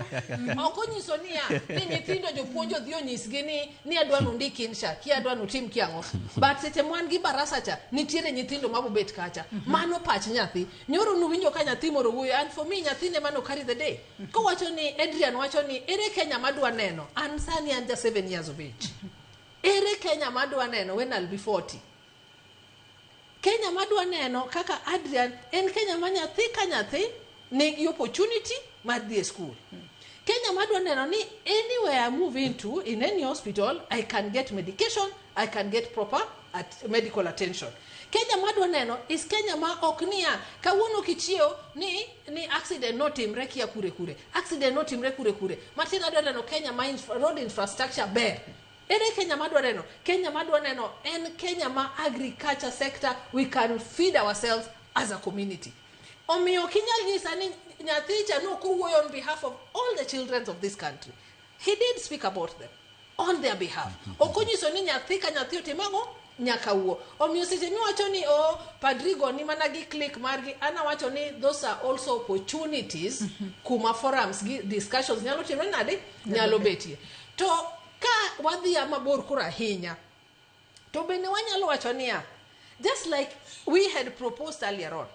okonyiso niya ni nyithindo jopuonjo dhi onyisgi ni adwa nundiki insha ki adwa nutim kiang'o but seche mwan gi barasa cha nitiere nyithindo mabobet kacha mano pach nyathi nyoro nuwinjo ka nyathi moro wuoyo and for me nyathine mano carry the day kowacho ni Adrian wacho ni ere Kenya madwa neno an sani an just 7 years of age ere Kenya madwa neno when I'll be 40 Kenya madwa neno kaka Adrian en Kenya ma nyathi ka nyathi nigi opportunity mar dhi school. Kenya madwa neno ni anywhere I move into in any hospital I can get medication, I can get proper medical attention. Kenya madwa neno is Kenya ma ok niya kawuono kichio ni accident notimre kia kure accident notimre kure matina adwa neno Kenya ma road infrastructure ber. Ere Kenya madwa neno? Kenya madwa neno en Kenya ma agriculture sector we can feed ourselves as a community. Omiyo kinyal nyisa ni nyathicha no kuwuoyo on behalf of all the children of this country. He did speak about them on their behalf. Okonyiso ni nyathi ka nyathi otimango nyaka wuo. Omiyo seche mi wacho ni padrigo ni mana gi click margi ana wacho ni those are also opportunities kuma forums discussions nyalo timre nade nyalo betie. To ka wadhi mabor kura hinya to bende wanyalo wacho niya just like we had proposed earlier on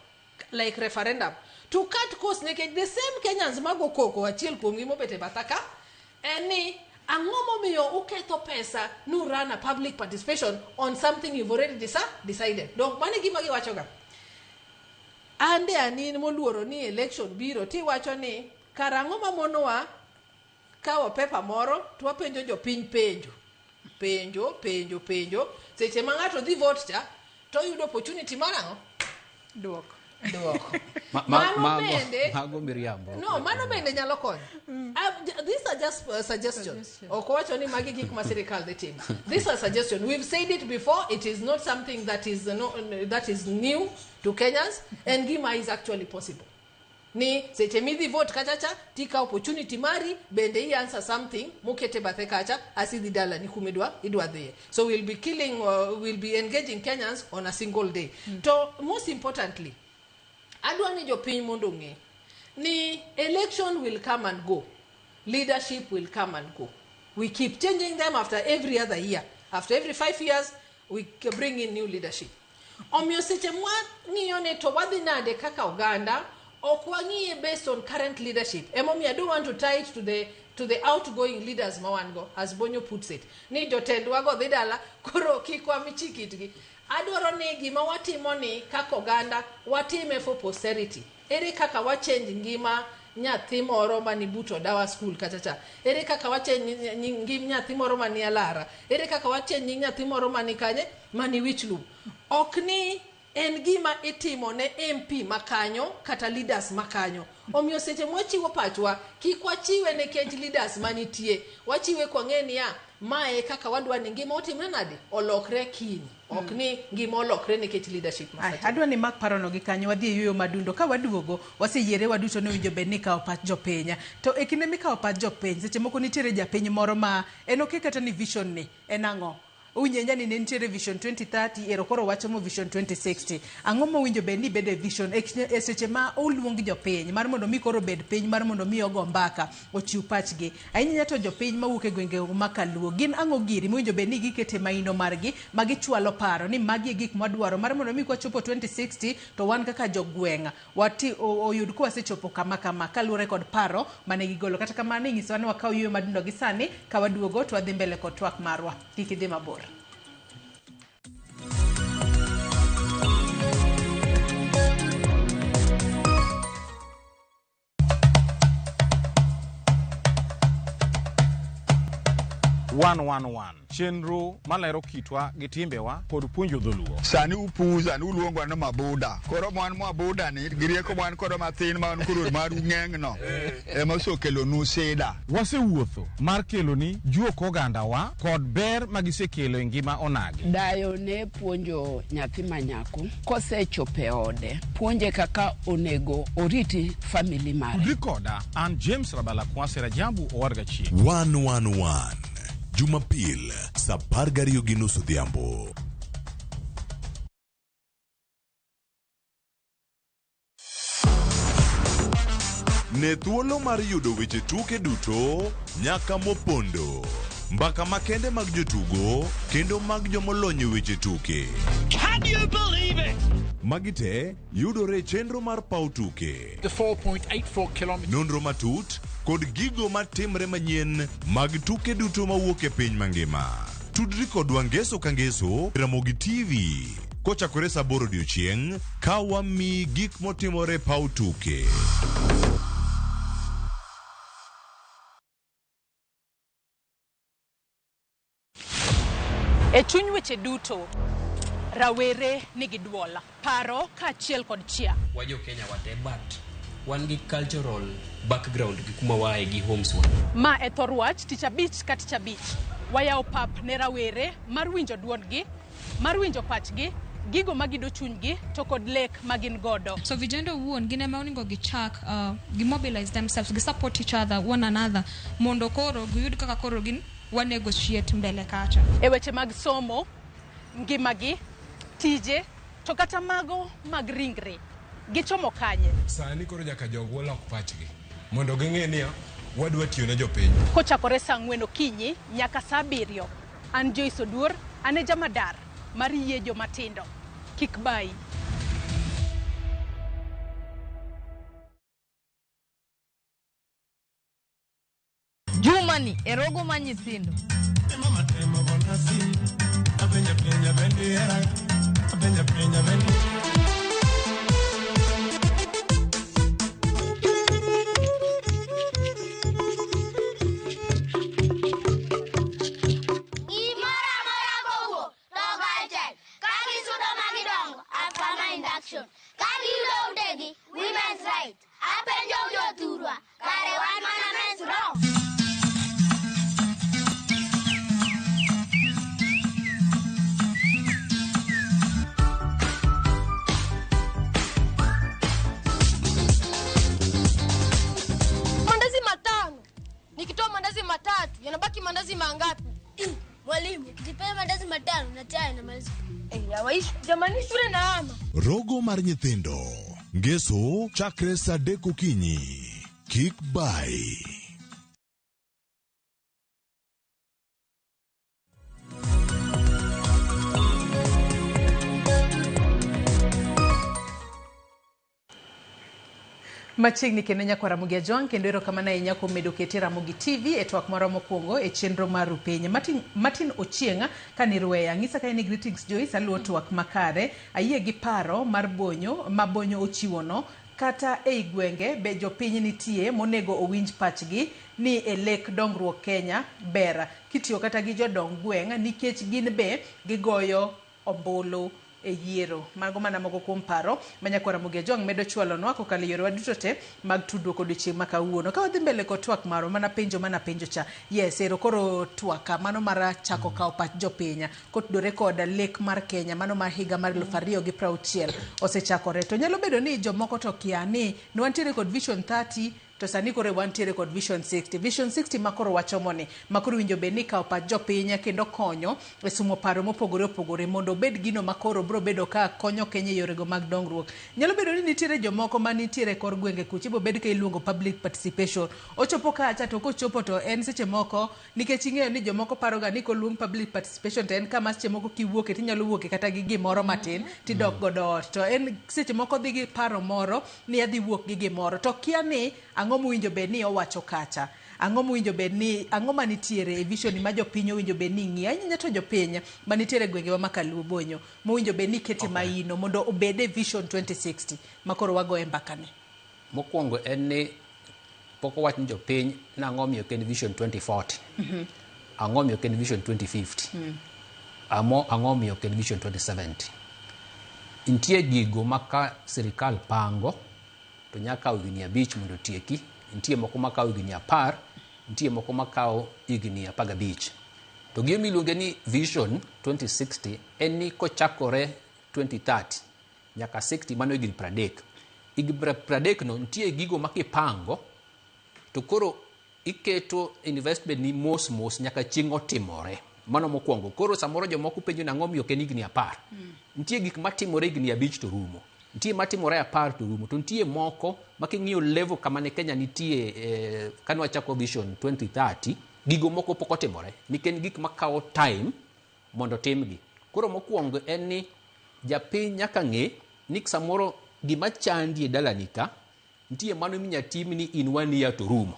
like referendum to cut costs nekech the same Kenyans mago koko achiel kuom gi mobete bataka ni ang'o momiyo uketho pesa nu run a public participation on something you've already decided. Donc mane gima giwacho ga ande anin moluoro ni election biro ti wacho ni karang'o mamonowa kawo pepa moro to wapenjo jopiny penjo seche ma ng'ato dhi vote cha to yudo opportunity mar ang'o duoko mago miriambo mano bende nyalo konyo these are just suggestions ok wacho ni magi gik ma sirikal dhi timo these are suggestions we've said it before it is not something that is new to Kenyans and gima is actually possible ni seche midhi vote kachacha tika opportunity mari bende I answer something mukete bathe kacha asidhi dala ni kumidwa idwa dhiye so we'll be engaging Kenyans on a single day to most importantly adwa ni jopiny mondo ng'e ni election will come and go leadership will come and go we keep changing them after every other year after every 5 years we bring in new leadership omiyo seche mwa ng'iyo ne to wadhi nade kaka oganda okwangiye based on current leadership emomi I don't want to tie it to the outgoing leaders mawango as Bonyo puts it ni jotendwa go dhi dala koro kikwa michikitgi adwaro ni gima watimo ni kaka oganda watime for posterity ere kaka wachange ngima nyathi moro mani buto dawa school kachacha ere kaka wachange ngima nyathi moro mani alara ere kaka wachange nyathi moro mani kanye mani wichlu okni en gima itimo ne MP makanyo kata leaders makanyo omiyo seche mwachiwo pachwa kik wachiwe ne kech leaders manitie wachiwe kwa ng'eni ya mae kaka wadwa ni ngima otimre nade olokre kiny okni ngima olokre ne kech leadership masacha adwa ni mak parono gi kanyo wadhi yuyo madundo ka waduogo waseyiere waduto ne winjo bedni kawo pach jopiny to ekinde mikawo pach jopiny seche moko nitiere japiny moro ma en oke kata ni vision ni en ang'o unyenya ni nentiere vision 2030 ero koro wacho mo vision 2060 ang'o mo winjo be ni bede vision e seche ma oluong jopiny mar mondo mi koro bed piny mar mondo mi ogo mbaka ochiw pachgi ahinya to jopiny mawuok e gwenge makaluo gin ang'o giri winjo be ni gikete maino margi magichwalo paro ni magi gik madwaro mar mondo mi kwachopo 2060 to wan kaka jogwenga wati oyud kwa sechopo kama kaluore kod paro mane gigolo kata kamano inyiso ni wakaw yue madindo gi sani ka waduogo to wadhi mbele kod twak marwa kik idhi mabor. Chenro malero kitwa gi timbewa kod puonjo dholuo. Sani upuza ni uluongwa no mabuda. Koro mwan mabuda ni girieko mwan koro mathin man kuro mar ng'engno. Ema osokelo nu sida. Wasewuotho mar kelo ni juok ogandawa kod ber magisekelo e ngima onagi. Dayo ne puonjo nyathi manyako kosechope ode puonje kaka onego oriti family mare. Rikoda an James Rabala Kwase Rajabu Owarga Chie. 111 Jumapil saa 12:30 odhiambo. Ne thuolo mar yudo weche tuke duto nyaka mopondo. Mbaka makende mag jotugo kendo mag jomolony weche tuke. Can you believe it? Magite yudore chenro mar pautuke. The 4.84 kilometers. Nonro matut kod gigo matimre manyien mag tuke duto mawuok e piny mangima. Tudri kod wangeso kangeso Ramogi TV. Kochakore saa 8 odiechieng' ka wami gik motimore pautuke. E chuny weche duto, rawere nigi duola, paro kaachiel kod chia. Wajo Kenya wate but wan gi cultural background gi kuma wae gi homes wa. Ma e thor wach tich abich ka tich abich. Wayaw pap ne rawere mar winjo duondgi, mar winjo pachgi, gigo magido chunygi to kod lek magin godo. So vijana wuon gine maoningo gichak mobilize themselves, gi support each other, one another, mondo koro giyud kaka koro gin wa negotiate mbele kacha. E weche mag somo, ngimagi, tije, to kata mago mag ringre. Gichomo kanye. Sani koro nyaka jogo lok pachgi mondo ging'e ni wadwa tiyo ne jopiny. Kochakore saa 4 okinyi nyaka saa 7. An Joyce Oduor, ane jamadar mar yie jomatindo. Kik bai. Jumani erogo manyithindo. Women's right. Mandazi matano. Nikitoa mandazi matatu, yanabaki mandazi mangapi? Mwalimu, ukipea mandazi matano na chai na maziwa. Hawaishi jamani shule na ama. Rogo mar nyithindo. Ngeso chakre saa 3 okinyi. Kik bai. Machiegni kendo nyakwara Ramogi Ajwang' kendo erokamano ahinya kuom medo kete Ramogi TV e twak moro mokwongo e chenro mar Rupiny. Martin Ochieng' kanirweya ng'isa ka en greetings Joyce aluwo twak makare ayie gi paro mar bonyo mabonyo ochiwono kata ei gwenge be jopiny nitie monego owinj pachgi ni e lek dongruok Kenya ber kitiyo kata gi jodong gweng' nikech gin be gigoyo ombulu e yiero. Mago mana moko kuom paro manyakwara Ramogi Ajwang' medo chwalonwa kokalo yore waduto te mag tudruok odiochieng' ma kawuono. Ka wadhi mbele kod twak maro mana penjo cha. Yes, ero koro twaka mano mar chako kao pach jopiny kotudore kod lek mar Kenya mano mar higa mar 2060 osechakore. To nyalo bedo ni jomoko to kia ni wantiere kod vision 30 to sani koro wantiere kod Vision 60. Vision 60 makoro wachomoni, makoro winjo beni ka opa jopiny kendo konyo e sumo paro mopogore opogore mondo obed gino makoro bro bedo ka konyo Kenya yorego mag dongruok. Nyalo bedo ni nitiere jomoko manitiere kor gwenge kuchi bo bed ka iluongo public participation. Ochopo ka acha to kochopo to en seche moko nikech ing'eyo ni jomoko paroga ni koluong public participation to en kama seche moko kiwuoke tinyalo wuoke kata gi gimoro matin tidok godo ot. To en seche moko dhi gi paro moro ni adhi wuok gi gimoro to kia ni ang'o mwinjo bed ni owacho kacha. Ang'o mwinjo bed ni ang'o manitiere e vision ma jopiny winjo bed ni ng'i ahinya to jopiny manitiere gwenge ma Kaluo Bonyo mwinjo bed ni kete maino mondo obede Vision 2060 makoro wago e mbakane. Mokwongo en ni poko wach ni jopiny na ang'o miyo ken Vision 2040. Ang'o miyo ken Vision 2050. Ang'o miyo ken Vision 2070. Intie gigo maka sirikal pango to nyaka higni 5 mondo tieki. Intie moko makao higni 10, intie moko makao higni 15. To gima iluongo ni Vision 2060 en ni kochakore 2030 nyaka 60 mano higni 30. Higni 30 no intie gigo makipango to koro iketo investment ni mos nyaka chieng' otimore. Mano mokwongo. Koro samoro jomoko penjo na ang'o miyo ken higni 10. Nitie gik matimore higni 5 to rumo. Nitie matimore 10 to rumo. To nitie moko making'iyo level kama ne Kenya nitie kanwa chako Vision 2030 gigo moko pok otimore. Niken gik makao time mondo timgi. Koro mokwongo en ni japiny nyaka ng'e ni samoro gima chandi e dalani ka nitie mano minya timni in 1 year to rumo.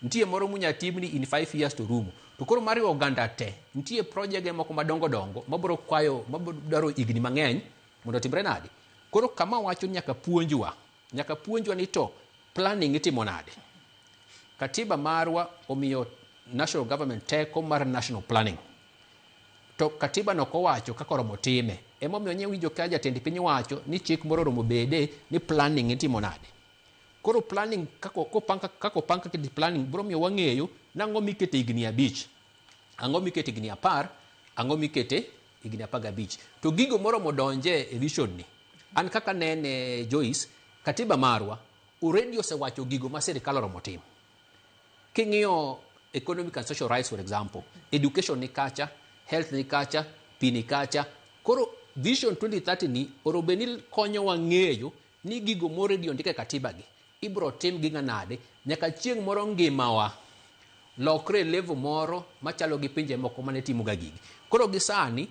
Nitie moro munya timni in 5 years to rumo. To koro mari oganda te nitie project moko madongo mabro kwayo mabro higni mang'eny mondo timre nade. Koro kama wacho nyaka puonjwa ni to planning itimo nade. Katiba marwa omiyo national government teko mar national planning. To katiba no kowacho kaka romo time. Emomiyo nye winjo ka jatend piny wacho ni chik moro romo bede ni planning itimo nade. Koro planning kako panka kiti planning bro miyo wang'eyo nang'o mikete higni 5. Ang'o mikete higni 10, ang'o mikete higni 15. To gigo moro modonje e vision ni. An kaka nene Joyce, katiba marwa already osewacho gigo ma sirikal romo timo. King'iyo economic and social rights for example, education ni kacha, health ni kacha, pi ni kacha. Koro Vision 2030 ni orobeni konyo wang'eyo ni gigo moro di ondike katiba gi ibro tim gi nade nyaka chieng' moro ngimawa lokre level moro machalo gi pinje moko mane timo ga gigi. Koro gisani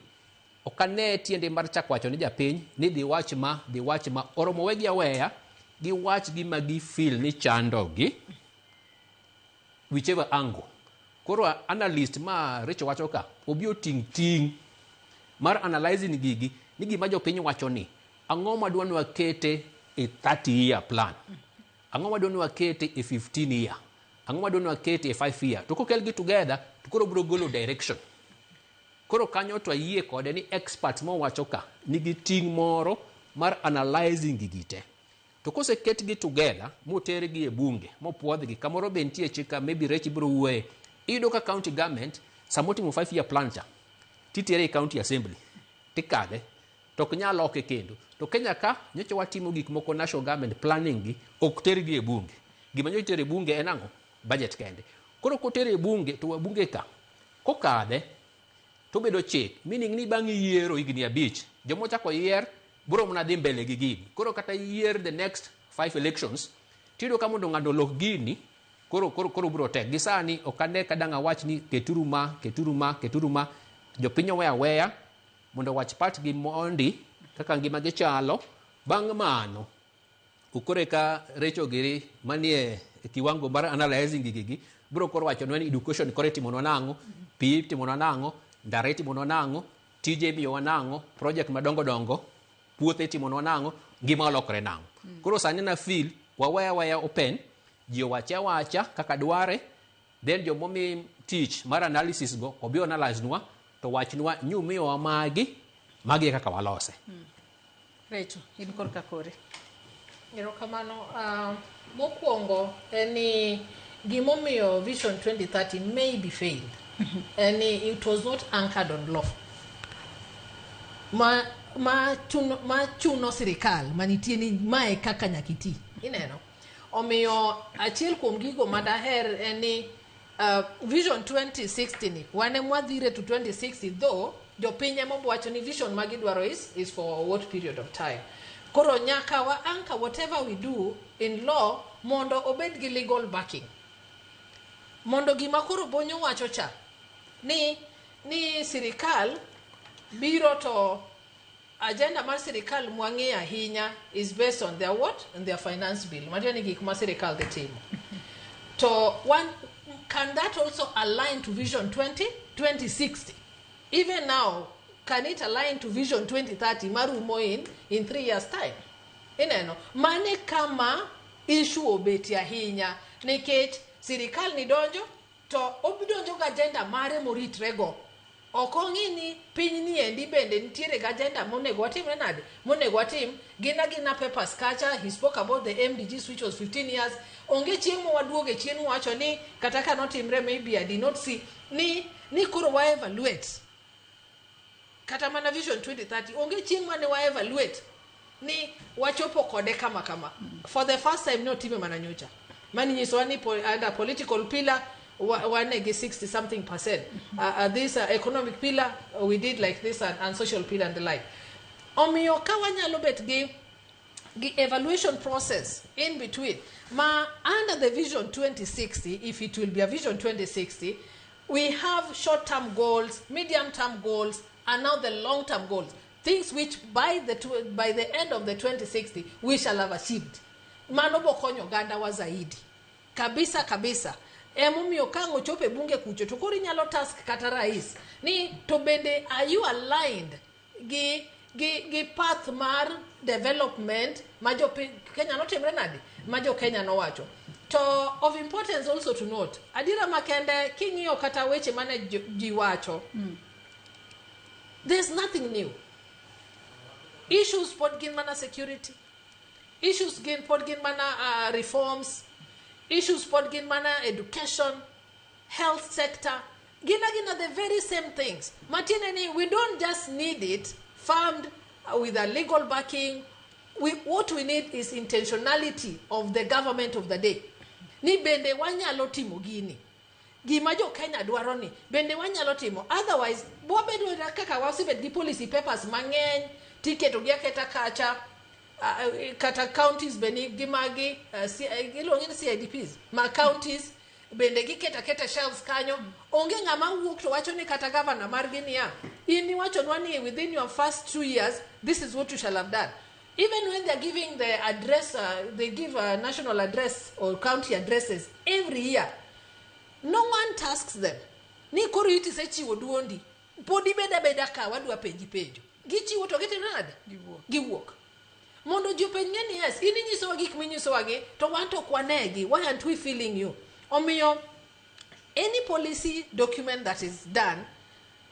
okane tiende mar chakwacho ni japiny ni dhi wach ma oromo wegi aweya gi wach gi magi feel ni chando gi whichever angle. Koro analyst ma Richo wacho ka obio ting mar analyzing gigi ni gima jopiny wacho ni ang'o madwa ni wakete e 30 year plan, ang'o madwa ni wakete e 15 year, ang'o madwa ni wakete e 5 year. To kokel gi together to koro bro golo direction. Koro kanyo to ayie kode ni experts mo wacho ka nigi ting moro mar analyzing gigi te. To kose ket gi together moter gi e bunge mopuodh gi kamoro be nitie chika maybe Rech bro wuoye ido ka county government samotimo 5 year plan cha titere e county assembly tikade to knyal loke kendo. To Kenya ka nyocha watimo gik moko national government planning gi ok ter gi e bunge. Gima nyocha tere bunge en ang'o? Budget kende. Koro kotere e bunge to bunge ka kokade to bedo chik, meaning ni bang' yiero higni 5 jomo chako yier bro mna dhi mbele gi gini. Koro kata yier the next 5 elections tido ka mondo ng'ado lok gini koro bro tek. Gisani okane kadang' awach ni keturu ma jopiny weya mondo wach part gi mondi kaka ngima gi chalo. Bang' mano ukore ka Recho giri manie kiwango mar analyzing gigi bro koro wacho ni education kore timono nang'o, pi timono nang'o, ndare timono nang'o, tije miyo nang'o, project madongo puothe timono nang'o, ngima olokre nang'o. Koro sani na feel waweya open ji wacha kaka dware, then jomomi teach mar analysis go obi analyze nwa to wachnwa nyumiyo magi kaka walose. Recho in korka kore. Erokamano. Mokwongo eni gimomiyo Vision 2030 may be failed. Eni it was not anchored on law. Ma chuno sirikal manitie ni mae kaka nyakiti. Ineno. omiyo achiel kuom gigo madaher en ni Vision 2060 ni wane mwadhire to 2060 though jopiny emowacho ni vision magidwaro is for what period of time. Koro nyaka wa anchor whatever we do in law mondo obed gi legal backing. Mondo gima koro bonyo wacho cha ni sirikal biro to agenda mar sirikal mwang'e ahinya is based on their what? On their finance bill. Matiani gik ma sirikal dhi timo. To can that also align to Vision 2060? Even now, can it align to Vision 2030 marumo in 3 years time? Ineno, mane kama issue obeti ahinya nikech sirikal ni donjo to obidonjo ga agenda mare moritrego. Okong'i ni piny ni endi bende nitiere ga agenda monego watimre nade? Monego watim gina papers kacha. He spoke about the MDGs which was 15 years. Onge chieng' mwaduoge chien wacho ni kata ka notimre maybe I did not see ni koro wa evaluate kata mana Vision 2030 onge chieng' mane wa evaluate ni wachopo kode kama for the first time no time mana nyocha mani nyiso ni under political pillar one gi 60 something percent this economic pillar we did like this and social pillar and the like. Omiyo ka wanyalo bet gi evaluation process in between ma under the Vision 2060, if it will be a Vision 2060, we have short-term goals, medium-term goals, and now the long-term goals, things which by the end of the 2060 we shall have achieved. Mano bokonyo ganda wa zaidi kabisa. Emomiyo kango chope bunge kucho to koro nyalo task kata rais ni to bende are you aligned gi path mar development majo Kenya no timre nade majo Kenya no wacho. To of importance also to note adira makende king'iyo kata weche mane ji wacho there's nothing new. Issues pod gin mana security, issues pod gin mana reforms, issues pod gin mana education, health sector, gina the very same things. Matineni, we don't just need it farmed with a legal backing. What we need is intentionality of the government of the day. Ni bende wanyalo timo gini. Gima jo Kenya dwaro ni bende wanyalo timo. Otherwise, bobedo kaka wasibet gi policy papers mang'eny, ticket ogiaketa kacha, kata counties beni gimagi gilongi ni CIDPs ma counties bende giketa shelves kanyo onge ng'ama wuok to wacho ni kata governor mar ginia ini wacho nwani within your first 2 years this is what you shall have done. Even when they're giving the address, they give a national address or county addresses every year. No one tasks them. Ni koro iti se chiwo duondi. Podi beda ka wadwa penjo. Gichiwo to giti nade? Giwuok. Mondo jopenye ni yes, ini nyiso gik minyiso wagi to wanto kwanegi. Why aren't we feeling you? Omiyo, any policy document that is done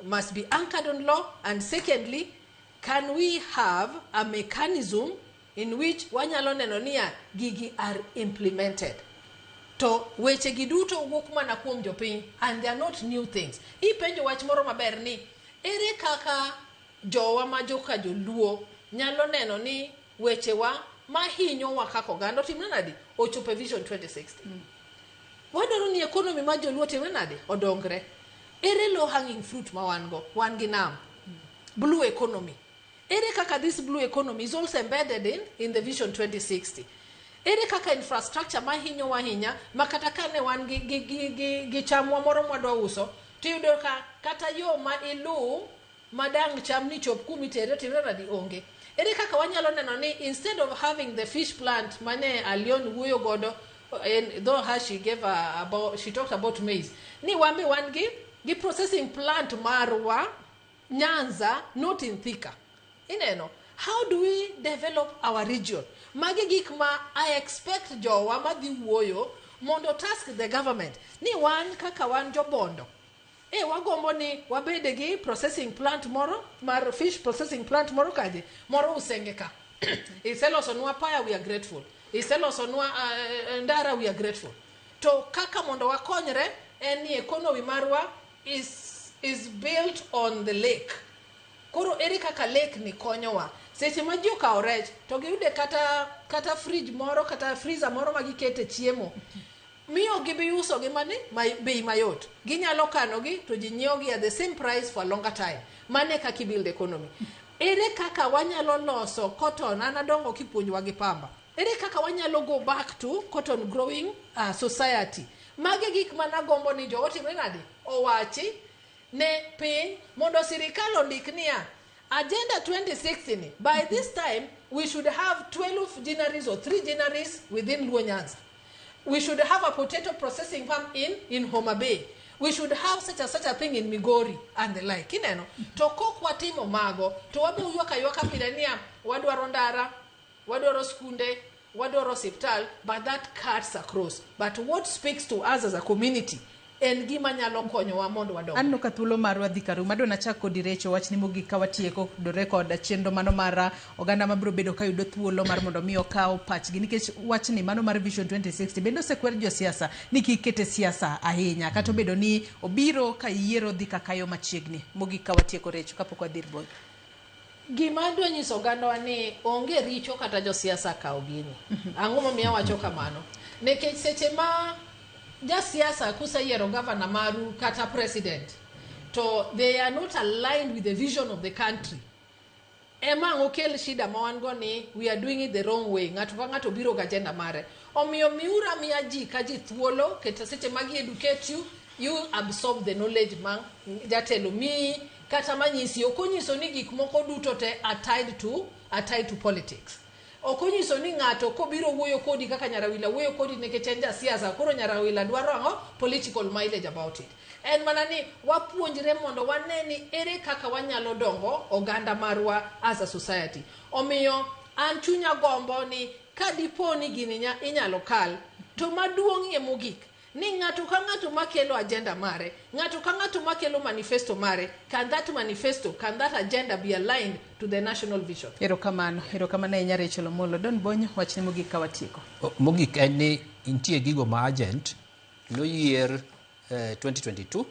must be anchored on law, and secondly, can we have a mechanism in which wanyalo neno niya gigi are implemented? To weche giduto wuok mana kuom jopiny, and they are not new things. Ipenjo wach moro maber ni ere kaka jowa ma joka joluo nyalo neno ni wechewa mahinyo wa kaka oganda timna nadi ochope Vision 2060. Wadwaro ni economy ma joluo timna nadi odongre. Ere low hanging fruit ma wan gi nam blue economy. Ere kaka this blue economy is also embedded in the Vision 2060. Ere kaka infrastructure mahinyo wahinya makata kane wan gi chamwa moro mwadwa uso tiyudo ka kata yo ma ilu madang cham ni chop kumitere timna di onge. Ere kaka wanyalo neno ni instead of having the fish plant mane Alion wuyo godo, and though her she talked about maize, ni wambi wan gi processing plant marwa Nyanza, not in Thika. Ineno, how do we develop our region? Magi gik ma I expect jowa madhi wuoyo mondo task the government. Ni wan kaka wan jobondo. Wagombo ni wabede gi processing plant moro, mar fish processing plant moro kaje, moro usengeka. Iseloso nwa paya, we are grateful. Iseloso nwa ndara, we are grateful. To kaka mondo wakonyre, eni economy marwa is built on the lake. Koro ere kaka lake ni konyowa. seche ma ji okawo rech to giyude kata fridge moro kata freezer moro ma gikete chiemo miyo gibi uso gi mani bei mayot ginyalo kano gi to ji nyiewo gi at the same price for a longer time mane kaka build economy ere kaka wanyalo loso cotton anadongo kipuonjwa gi pamba ere kaka wanyalo go back to cotton growing society mage gik mana gombo ni jo otimre nade owachi ne piny mondo sirikal ondik niya agenda 2060 by this time we should have 12 ginaries or 3 ginaries within Luo Nyanza. We should have a potato processing farm in Homa Bay. We should have such a thing in Migori and the like. Kineno to kok watimo mago to wabe ywaka pilania wadwaro ndara wadwaro skunde wadwaro hospital, but that cuts across. But what speaks to us as a community en gima nyalo konyowa mondo wadong. Anno ka thuolo marwa dhi karu mado na chako direcho wach ni mogik ka watieko do record chenro mano mar oganda mabiro bedo ka yudo thuolo mar mondo mi okaw pachgi nikech wach ni mano mar Vision 2060 bendo sekwer jo siasa ni kikete siasa ahinya kata bedo ni obiro ka yiero dhi kakayo machiegni mogik ka watieko recho kapok wadhir boy. Gima dwa nyiso oganda ni onge richo kata jo siasa kaw gini. Ang'o momiyo wacho kamano? Nikech seche ma ja siasa kusayiero governor maru kata president to they are not aligned with the vision of the country ema okel shida ma wan go ni we are doing it the wrong way ng'ato ka ng'ato biro ga agenda mare omiyo miura miya ji ka ji thuolo kete seche magi educate you absorb the knowledge ma jatelo mi kata manyisi okonyiso ni gik moko duto te are tied to politics. Okonyiso ni ng'ato kobiro wuoyo kodi kaka Nyarawila wuoyo kodi nikech en ja siasa koro Nyarawila dwaro ang'o political mileage about it. En mana ni wapuonjre mondo waneni ere kaka wanyalo dongo oganda marwa as a society. Omiyo an chunya gombo ni kadipo ni gini inyalo kal to maduong' mogik ni ng'ato ka ng'ato makelo agenda mare, ng'ato ka ng'ato makelo manifesto mare, can that manifesto, can that agenda be aligned to the national vision? Erokamano Nyarecho Lomolo. Don Bonyo wach ni mogik ka watieko. Mogik en ni intie gigo ma agent no year 2022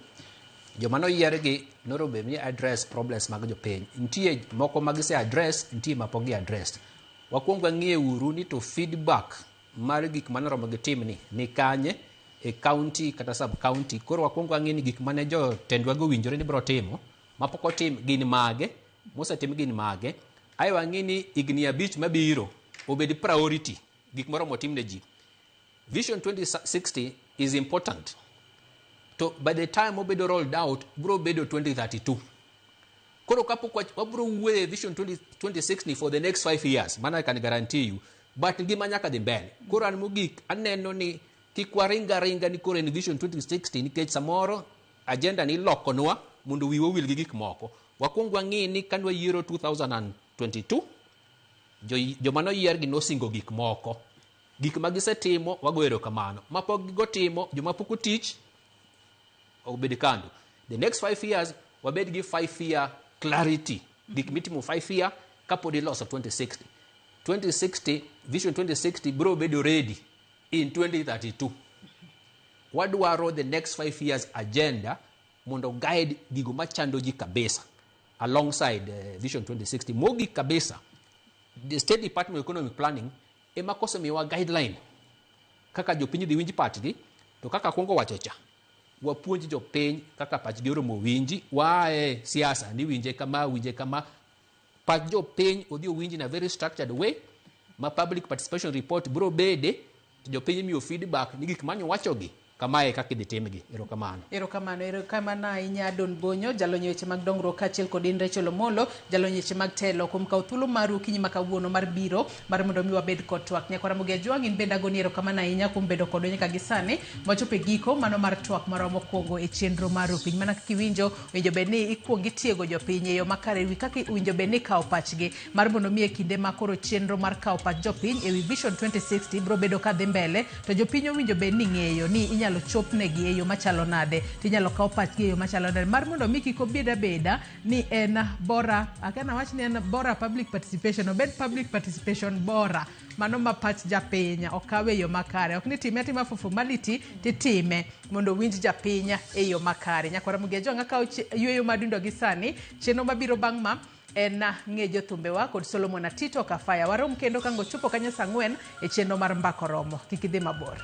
joma no yier gi norobe mi address problems mag jopiny. Intie moko mag se address, intie mapogi address. Wakuongo ng'ie uru ni to feedback mar gik manoromo gi team ni kanye e county kata sub county koro wakuongo ang'eni gik mane jo tendwa go winjore ni bro timo mapoko tim gin mage mosetim gin mage ayo ang'eni igni abich mabiro obed priority gik moromo tim ne ji. Vision 2060 is important to by the time obedo rolled out bro bedo 2032 koro kapok wabro wuoye Vision 2060 for the next 5 years mana I can guarantee you but gima nyaka dhi mbele koro an mogik aneno ni kikwaringa ni kore in Vision 2060 nikech samoro agenda ni lokonwa mondo wiwo wil gi gik moko. Wakuongo ang'e ni kanwa yiero 2022 jomano yier gi nosingo gik moko gik magisetimo wagoero kamano mapok gigo timo joma pok otich obed kando. The next 5 years wabed gi 5 year clarity gik mitimo 5 year kapodi loso 2060 Vision 2060 bro bedo ready in 2032. Wadwaro the next 5 years agenda mondo guide gigo machando ji kabisa alongside Vision 2060 mogi kabisa. The State Department of Economic Planning ema kose miwa guideline kaka jopiny dhi winji pachgi to kaka kuongo wachocha wapuonji jopiny kaka pachgi oromo winji wae siasa ni winje kama pach jopiny odhi winji na very structured way ma public participation report bro bede jopiny miyo feedback ni gik manyo wachogi kamae kaka idhi timgi. Erokamano ahinya Don Bonyo jalony weche mag dongruok kaachiel kod Nyarecho Lomolo jalony weche mag telo kuom kawo thuolo maru kinyi makawuono mar biro mar mondo mi wabed kod twak nyakwara Mugia Jwang' in bende agoni erokamano ahinya kuom bedo kodwa nyaka gisani wachopo e giko mano mar twak marwa mokwongo e chenro mar piny mana kaka iwinjo bed ni ikuongo itiego jopiny e yo makare wi kaka iwinjo bed ni kawo pachgi mar mondo mi e kinde makoro chenro mar kawo pach jopiny e wi Vision 2060 biro bedo ka dhi mbele to jopiny owinjo bed ni ng'eyo ni inyalo chopnegi e yo machalo nade tinyalo kawo pachgi e yo machalo nade mar mondo mi kik obeda ni en bora akana wach ni en bora public participation obed public participation bora mano ma pach japinya okawe yo makare ok ni time atima for formality titime mondo winj japinya e yo makare. Nyakwara Mugia Jwang' akawo yweyo madundo gi sani chenro mabiro bang' ma en ng'e jothumbewa kod Solomon Atito Kafaya. Warom kendo kango chopo kanyo saa 4 e chenro mar Mbako Romo. Kik idhi mabor.